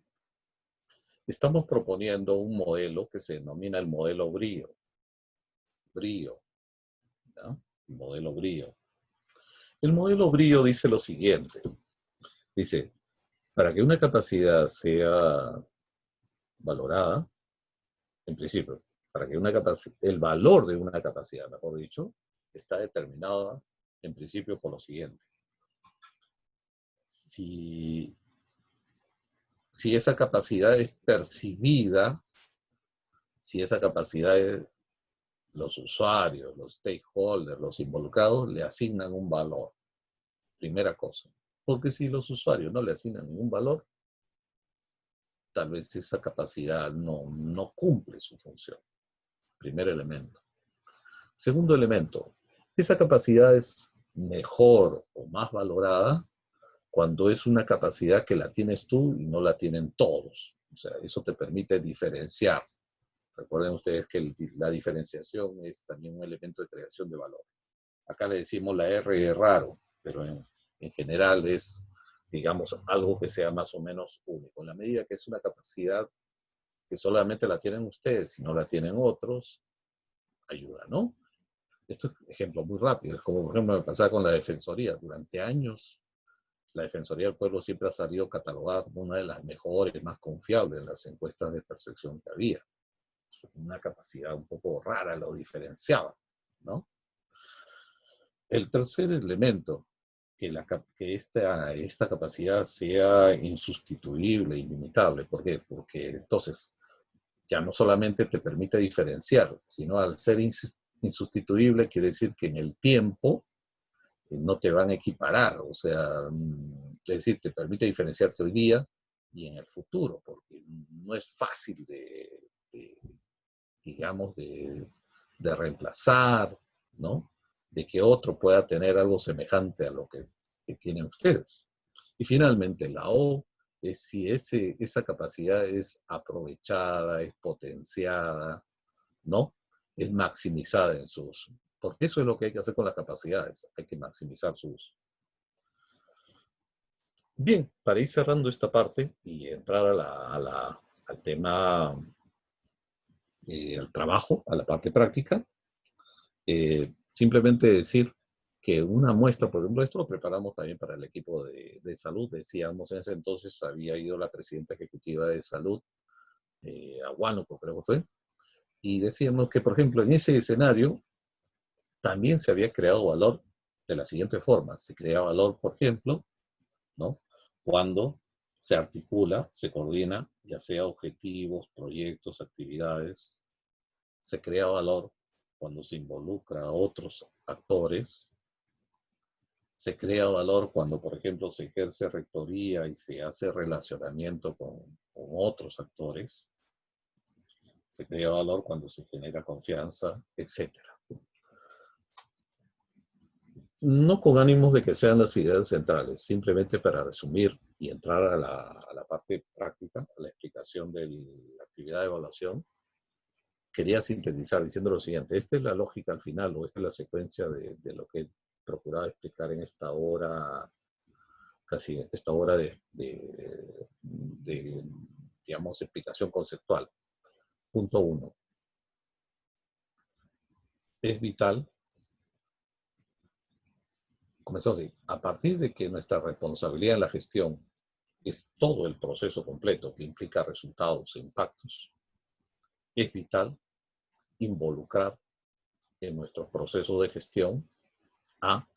estamos proponiendo un modelo que se denomina el modelo BRIO. BRIO, ¿no? El modelo BRIO. El modelo BRIO dice lo siguiente. Dice, para que una capacidad sea valorada, en principio, para que el valor de una capacidad, mejor dicho, está determinada en principio por lo siguiente. Si esa capacidad es percibida, si esa capacidad es, los usuarios, los stakeholders, los involucrados le asignan un valor. Primera cosa. Porque si los usuarios no le asignan ningún valor, tal vez esa capacidad no cumple su función. Primer elemento. Segundo elemento, esa capacidad es mejor o más valorada cuando es una capacidad que la tienes tú y no la tienen todos. O sea, eso te permite diferenciar. Recuerden ustedes que la diferenciación es también un elemento de creación de valor. Acá le decimos la R de raro, pero en general es, digamos, algo que sea más o menos único. En la medida que es una capacidad que solamente la tienen ustedes y no la tienen otros, ayuda, ¿no? Esto es un ejemplo muy rápido. Es como, por ejemplo, me pasaba con la Defensoría. Durante años, la Defensoría del Pueblo siempre ha salido catalogada como una de las mejores, más confiables en las encuestas de percepción que había. Una capacidad un poco rara lo diferenciaba, ¿no? El tercer elemento, que esta capacidad sea insustituible, ilimitable. ¿Por qué? Porque entonces ya no solamente te permite diferenciar, sino al ser insustituible quiere decir que en el tiempo no te van a equiparar, o sea, es decir, te permite diferenciarte hoy día y en el futuro, porque no es fácil digamos, de reemplazar, ¿no? De que otro pueda tener algo semejante a lo que tienen ustedes. Y finalmente, la O es si esa capacidad es aprovechada, es potenciada, ¿no? Es maximizada en su uso. Porque eso es lo que hay que hacer con las capacidades, hay que maximizar su uso. Bien, para ir cerrando esta parte y entrar al tema, al trabajo, a la parte práctica, simplemente decir que una muestra, por ejemplo, esto lo preparamos también para el equipo de salud. Decíamos, en ese entonces había ido la presidenta ejecutiva de salud a Huánuco, creo que fue, y decíamos que, por ejemplo, en ese escenario también se había creado valor de la siguiente forma. Se crea valor, por ejemplo, ¿no? Cuando se articula, se coordina, ya sea objetivos, proyectos, actividades, se crea valor cuando se involucra a otros actores, se crea valor cuando, por ejemplo, se ejerce rectoría y se hace relacionamiento con otros actores, se crea valor cuando se genera confianza, etc. No con ánimos de que sean las ideas centrales, simplemente para resumir y entrar a la parte práctica, a la explicación de la actividad de evaluación, quería sintetizar diciendo lo siguiente. Esta es la lógica al final, o esta es la secuencia de lo que he procurado explicar en esta hora, casi esta hora digamos, explicación conceptual. Punto 1. Es vital, comenzamos así, a partir de que nuestra responsabilidad en la gestión es todo el proceso completo que implica resultados e impactos, es vital involucrar en nuestros procesos de gestión a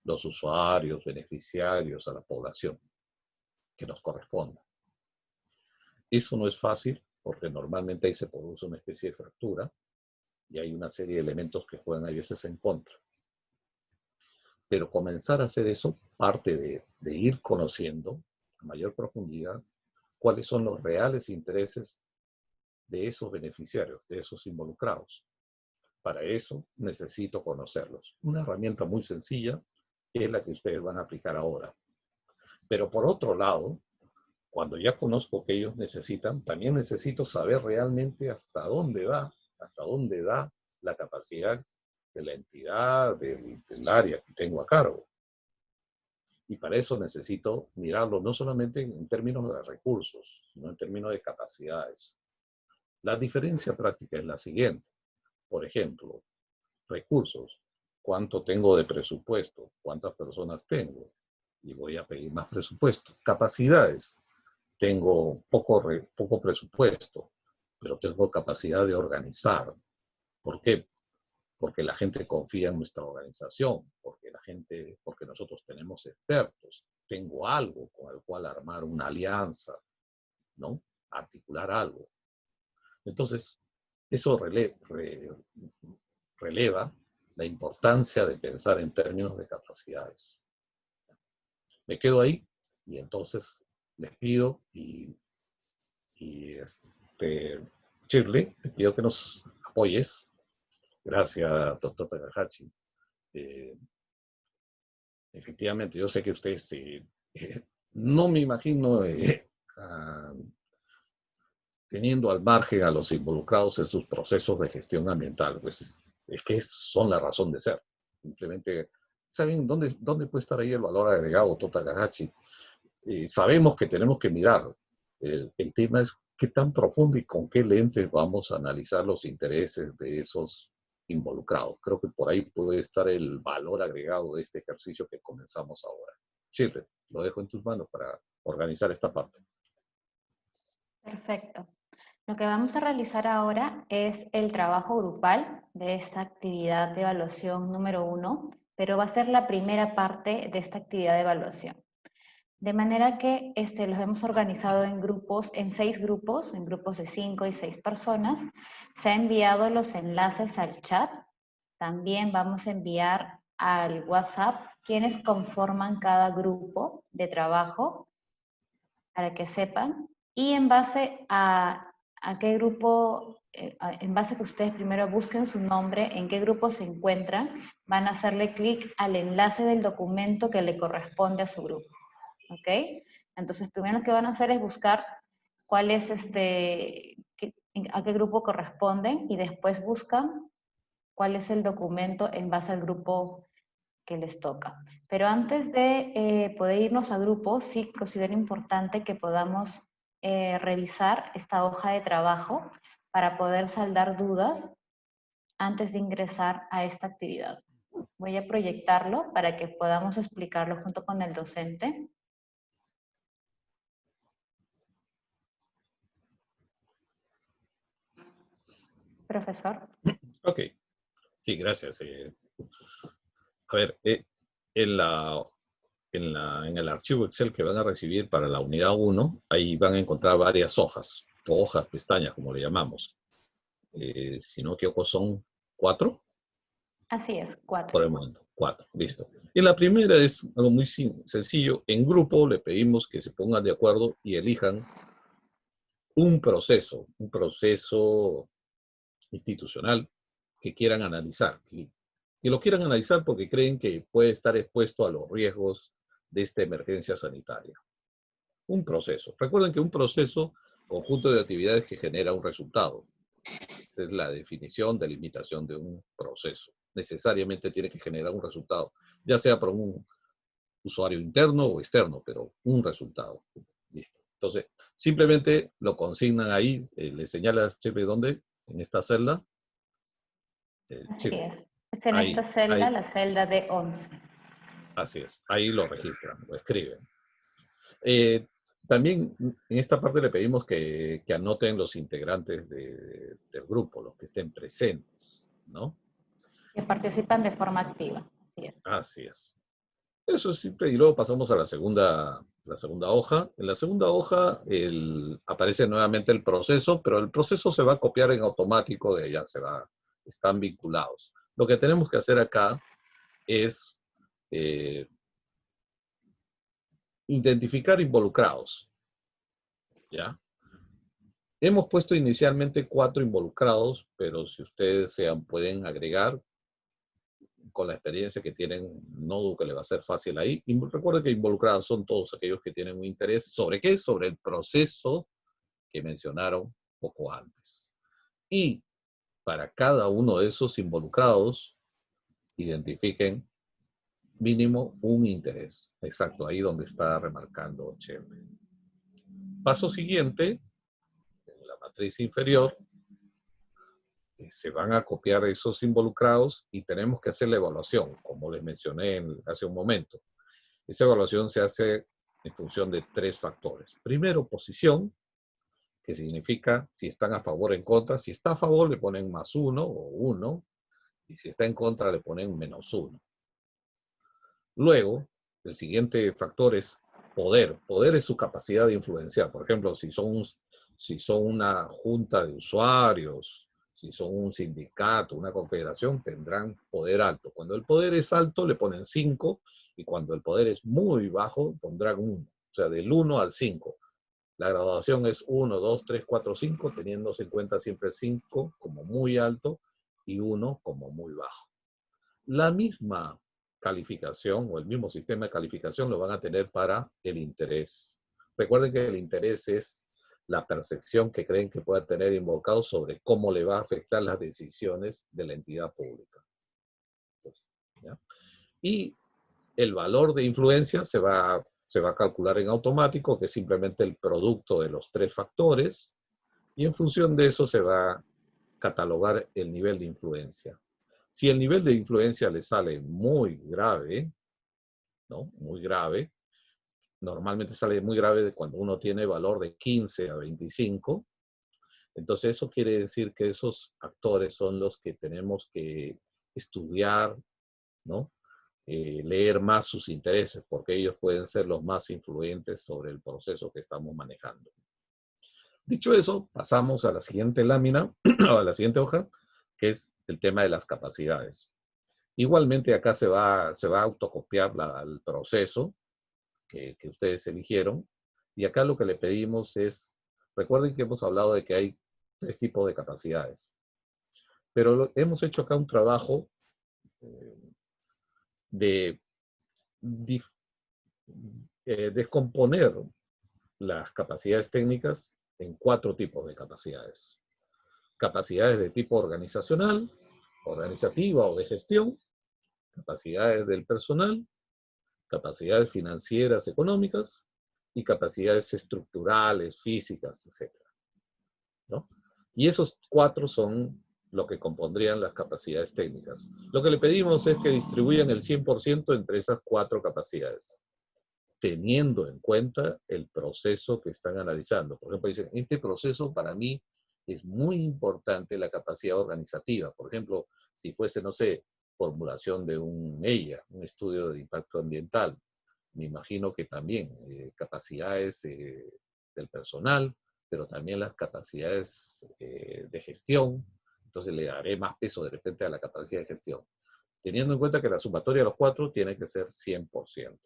los usuarios, beneficiarios, a la población que nos corresponda. Eso no es fácil porque normalmente ahí se produce una especie de fractura y hay una serie de elementos que juegan a veces en contra. Pero comenzar a hacer eso parte de ir conociendo a mayor profundidad cuáles son los reales intereses de esos beneficiarios, de esos involucrados. Para eso necesito conocerlos. Una herramienta muy sencilla es la que ustedes van a aplicar ahora. Pero por otro lado, cuando ya conozco que ellos necesitan, también necesito saber realmente hasta dónde da la capacidad de la entidad, del área que tengo a cargo. Y para eso necesito mirarlo no solamente en términos de recursos, sino en términos de capacidades. La diferencia práctica es la siguiente. Por ejemplo, recursos. ¿Cuánto tengo de presupuesto? ¿Cuántas personas tengo? Y voy a pedir más presupuesto. Capacidades. Tengo poco presupuesto, pero tengo capacidad de organizar. ¿Por qué? Porque la gente confía en nuestra organización, porque nosotros tenemos expertos. Tengo algo con el cual armar una alianza, ¿no? Articular algo. Entonces, eso releva la importancia de pensar en términos de capacidades. Me quedo ahí y entonces les pido Shirley, te pido que nos apoyes. Gracias, doctor Takahashi. Efectivamente, yo sé que ustedes no me imagino teniendo al margen a los involucrados en sus procesos de gestión ambiental, pues es que son la razón de ser. Simplemente, ¿saben dónde puede estar ahí el valor agregado, doctor Takahashi? Sabemos que tenemos que mirar. El tema es qué tan profundo y con qué lentes vamos a analizar los intereses de esos involucrados. Creo que por ahí puede estar el valor agregado de este ejercicio que comenzamos ahora. Shirley, lo dejo en tus manos para organizar esta parte. Perfecto. Lo que vamos a realizar ahora es el trabajo grupal de esta actividad de evaluación número 1, pero va a ser la primera parte de esta actividad de evaluación. De manera que los hemos organizado en grupos, en 6 grupos, en grupos de 5 y 6 personas. Se han enviado los enlaces al chat. También vamos a enviar al WhatsApp quienes conforman cada grupo de trabajo para que sepan. Y en base a qué grupo, en base a que ustedes primero busquen su nombre, en qué grupo se encuentran, van a hacerle clic al enlace del documento que le corresponde a su grupo. ¿Ok? Entonces, primero lo que van a hacer es buscar cuál es a qué grupo corresponden y después buscan cuál es el documento en base al grupo que les toca. Pero antes de poder irnos a grupos, sí considero importante que podamos revisar esta hoja de trabajo para poder saldar dudas antes de ingresar a esta actividad. Voy a proyectarlo para que podamos explicarlo junto con el docente. Profesor. Ok, sí, gracias. A ver, en el archivo Excel que van a recibir para la unidad 1, ahí van a encontrar varias hojas, o hojas, pestañas, como le llamamos. Si no me equivoco, son 4. Así es, 4. Por el momento, 4, listo. Y la primera es algo muy sencillo. En grupo le pedimos que se pongan de acuerdo y elijan un proceso institucional que quieran analizar. Que lo quieran analizar porque creen que puede estar expuesto a los riesgos de esta emergencia sanitaria. Un proceso. Recuerden que un proceso, conjunto de actividades que genera un resultado. Esa es la definición de limitación de un proceso. Necesariamente tiene que generar un resultado, ya sea por un usuario interno o externo, pero un resultado. Listo. Entonces, simplemente lo consignan ahí, le señalas, Chepe, ¿dónde? En esta celda. Así es. Es en esta Ahí, celda, ahí, la celda de 11. así es. Ahí lo registran, lo escriben. También en esta parte le pedimos que anoten los integrantes del grupo, los que estén presentes, ¿no? Que participan de forma activa. Así es. Así es. Eso es simple. Y luego pasamos a la segunda hoja. En la segunda hoja aparece nuevamente el proceso, pero el proceso se va a copiar en automático de allá, están vinculados. Lo que tenemos que hacer acá es identificar involucrados, ¿ya? Hemos puesto inicialmente 4 involucrados, pero si ustedes pueden agregar, con la experiencia que tienen, no dudo que le va a ser fácil ahí. Y recuerden que involucrados son todos aquellos que tienen un interés. ¿Sobre qué? Sobre el proceso que mencionaron poco antes. Y para cada uno de esos involucrados identifiquen mínimo un interés. Exacto, ahí donde está remarcando Chévere. Paso siguiente, en la matriz inferior, se van a copiar esos involucrados y tenemos que hacer la evaluación, como les mencioné hace un momento. Esa evaluación se hace en función de 3 factores. Primero, posición, que significa si están a favor o en contra. Si está a favor, le ponen +1 o 1, y si está en contra, le ponen -1. Luego, el siguiente factor es poder. Poder es su capacidad de influenciar. Por ejemplo, si son una junta de usuarios, si son un sindicato, una confederación, tendrán poder alto. Cuando el poder es alto, le ponen 5, y cuando el poder es muy bajo, pondrán 1. O sea, del 1 al 5. La graduación es 1, 2, 3, 4, 5, teniéndose en cuenta siempre 5 como muy alto y 1 como muy bajo. La misma calificación o el mismo sistema de calificación lo van a tener para el interés. Recuerden que el interés es la percepción que creen que pueda tener invocado sobre cómo le va a afectar las decisiones de la entidad pública. ¿Ya? Y el valor de influencia se va a calcular en automático, que es simplemente el producto de los 3 factores, y en función de eso se va a catalogar el nivel de influencia. Si el nivel de influencia le sale muy grave, ¿no? Muy grave, normalmente sale muy grave cuando uno tiene valor de 15 a 25, entonces eso quiere decir que esos actores son los que tenemos que estudiar, ¿no? Leer más sus intereses, porque ellos pueden ser los más influyentes sobre el proceso que estamos manejando. Dicho eso, pasamos a la siguiente lámina, a la siguiente hoja, que es el tema de las capacidades. Igualmente acá se va a autocopiar el proceso que ustedes eligieron, y acá lo que le pedimos es, recuerden que hemos hablado de que hay 3 tipos de capacidades, pero hemos hecho acá un trabajo de descomponer las capacidades técnicas en 4 tipos de capacidades. Capacidades de tipo organizacional, organizativa o de gestión, capacidades del personal, capacidades financieras, económicas, y capacidades estructurales, físicas, etc. ¿No? Y esos 4 son lo que compondrían las capacidades técnicas. Lo que le pedimos es que distribuyan el 100% entre esas 4 capacidades, teniendo en cuenta el proceso que están analizando. Por ejemplo, dicen, este proceso para mí es muy importante la capacidad organizativa. Por ejemplo, si fuese, no sé, formulación de un EIA, un estudio de impacto ambiental, me imagino que también capacidades del personal, pero también las capacidades de gestión. Entonces le daré más peso de repente a la capacidad de gestión, teniendo en cuenta que la sumatoria de los 4 tiene que ser 100%.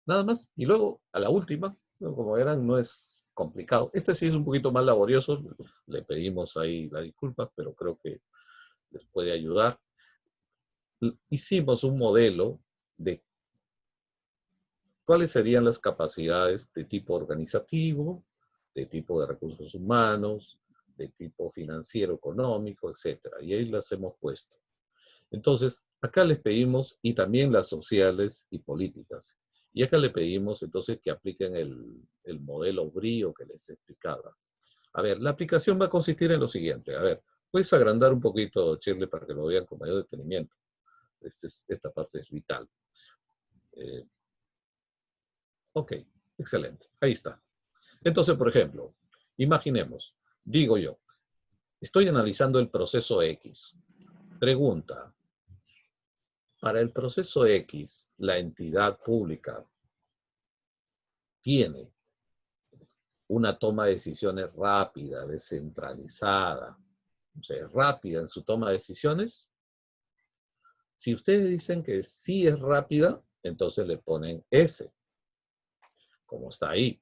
Nada más. Y luego, a la última, como verán, no es complicado. Este sí es un poquito más laborioso. Le pedimos ahí las disculpas, pero creo que les puede ayudar. Hicimos un modelo de cuáles serían las capacidades de tipo organizativo, de tipo de recursos humanos, de tipo financiero, económico, etc. Y ahí las hemos puesto. Entonces, acá les pedimos, y también las sociales y políticas. Y acá le pedimos entonces que apliquen el modelo BRIO que les explicaba. A ver, la aplicación va a consistir en lo siguiente. A ver, puedes agrandar un poquito, Shirley, para que lo vean con mayor detenimiento. Esta parte es vital. Ok, excelente. Ahí está. Entonces, por ejemplo, imaginemos, digo yo, estoy analizando el proceso X. Pregunta, para el proceso X, la entidad pública tiene una toma de decisiones rápida, descentralizada, o sea, rápida en su toma de decisiones. Si ustedes dicen que sí es rápida, entonces le ponen S, como está ahí.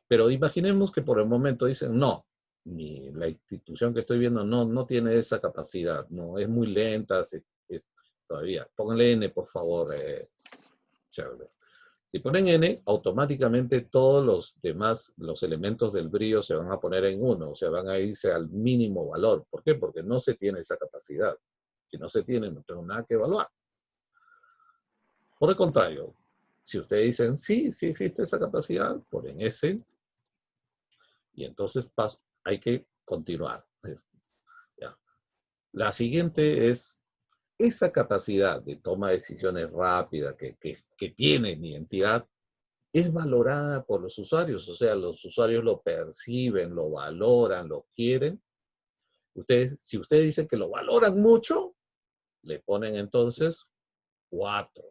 Pero imaginemos que por el momento dicen, no, la institución que estoy viendo no tiene esa capacidad, no, es muy lenta, todavía. Pónganle N, por favor, Chévere. Si ponen N, automáticamente todos los demás, los elementos del brillo se van a poner en 1, o sea, van a irse al mínimo valor. ¿Por qué? Porque no se tiene esa capacidad. Si no se tiene, no tengo nada que evaluar. Por el contrario, si ustedes dicen, sí, sí existe esa capacidad, ponen S, y entonces hay que continuar. ¿Ya? La siguiente es, esa capacidad de toma de decisiones rápida que tiene mi entidad, es valorada por los usuarios, o sea, los usuarios lo perciben, lo valoran, lo quieren. Si ustedes dicen que lo valoran mucho, le ponen entonces 4.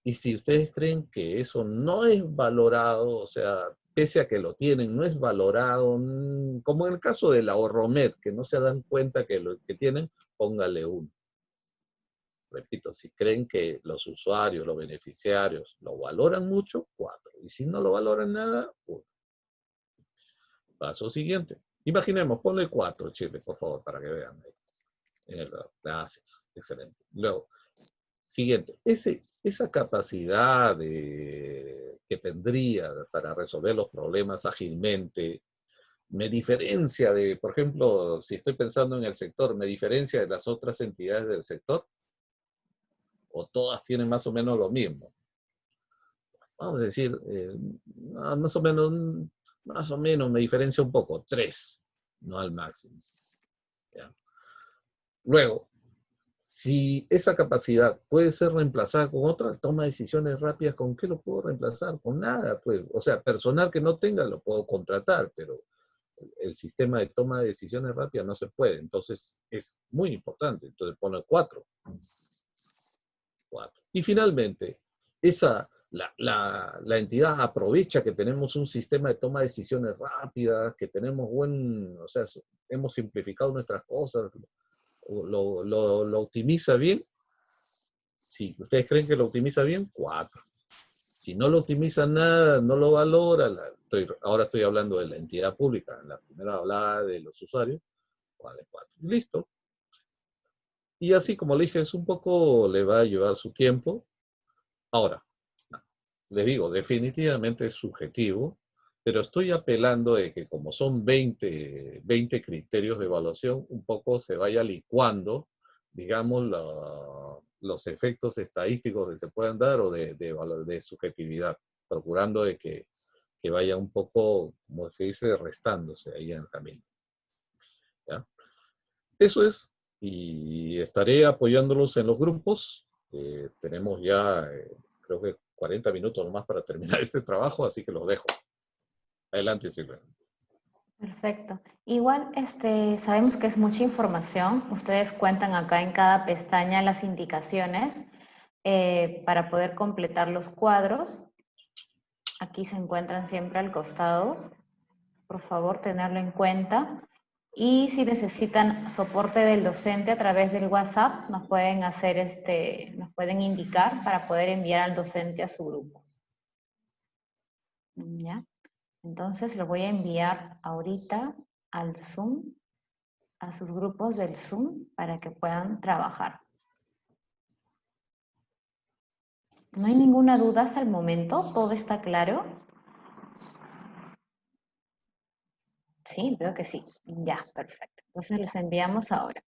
Y si ustedes creen que eso no es valorado, o sea, pese a que lo tienen, no es valorado, como en el caso del ahorromet, que no se dan cuenta que lo que tienen, póngale 1. Repito, si creen que los usuarios, los beneficiarios, lo valoran mucho, 4. Y si no lo valoran nada, 1. Paso siguiente. Imaginemos, ponle 4, Chile, por favor, para que vean. Gracias, excelente. Luego, siguiente. Esa capacidad que tendría para resolver los problemas ágilmente, me diferencia de, por ejemplo, si estoy pensando en el sector, me diferencia de las otras entidades del sector, o todas tienen más o menos lo mismo. Vamos a decir, más o menos me diferencia un poco, 3, no al máximo. ¿Ya? Luego, si esa capacidad puede ser reemplazada con otra toma de decisiones rápidas, ¿con qué lo puedo reemplazar? Con nada, pues. O sea, personal que no tenga lo puedo contratar, pero el sistema de toma de decisiones rápidas no se puede. Entonces, es muy importante. Entonces, pone 4. Y finalmente, la entidad aprovecha que tenemos un sistema de toma de decisiones rápidas, que tenemos o sea, hemos simplificado nuestras cosas, lo optimiza bien. Si ustedes creen que lo optimiza bien, 4. Si no lo optimiza nada, no lo valora, ahora estoy hablando de la entidad pública, en la primera hablada de los usuarios, vale 4. Listo. Y así, como le dije, es un poco, le va a llevar su tiempo. Ahora, les digo, definitivamente es subjetivo, pero estoy apelando de que como son 20 criterios de evaluación, un poco se vaya licuando, digamos, los efectos estadísticos que se puedan dar o de subjetividad, procurando de que vaya un poco, como se dice, restándose ahí en el camino. ¿Ya? Eso es, y estaré apoyándolos en los grupos. Tenemos ya, creo que 40 minutos nomás para terminar este trabajo, así que los dejo. Adelante, Silvia. Perfecto. Igual, sabemos que es mucha información. Ustedes cuentan acá en cada pestaña las indicaciones para poder completar los cuadros. Aquí se encuentran siempre al costado. Por favor, tenerlo en cuenta. Y si necesitan soporte del docente a través del WhatsApp, nos pueden nos pueden indicar para poder enviar al docente a su grupo. ¿Ya? Entonces lo voy a enviar ahorita al Zoom, a sus grupos del Zoom, para que puedan trabajar. ¿No hay ninguna duda hasta el momento? ¿Todo está claro? Sí, veo que sí. Ya, perfecto. Entonces los enviamos ahora.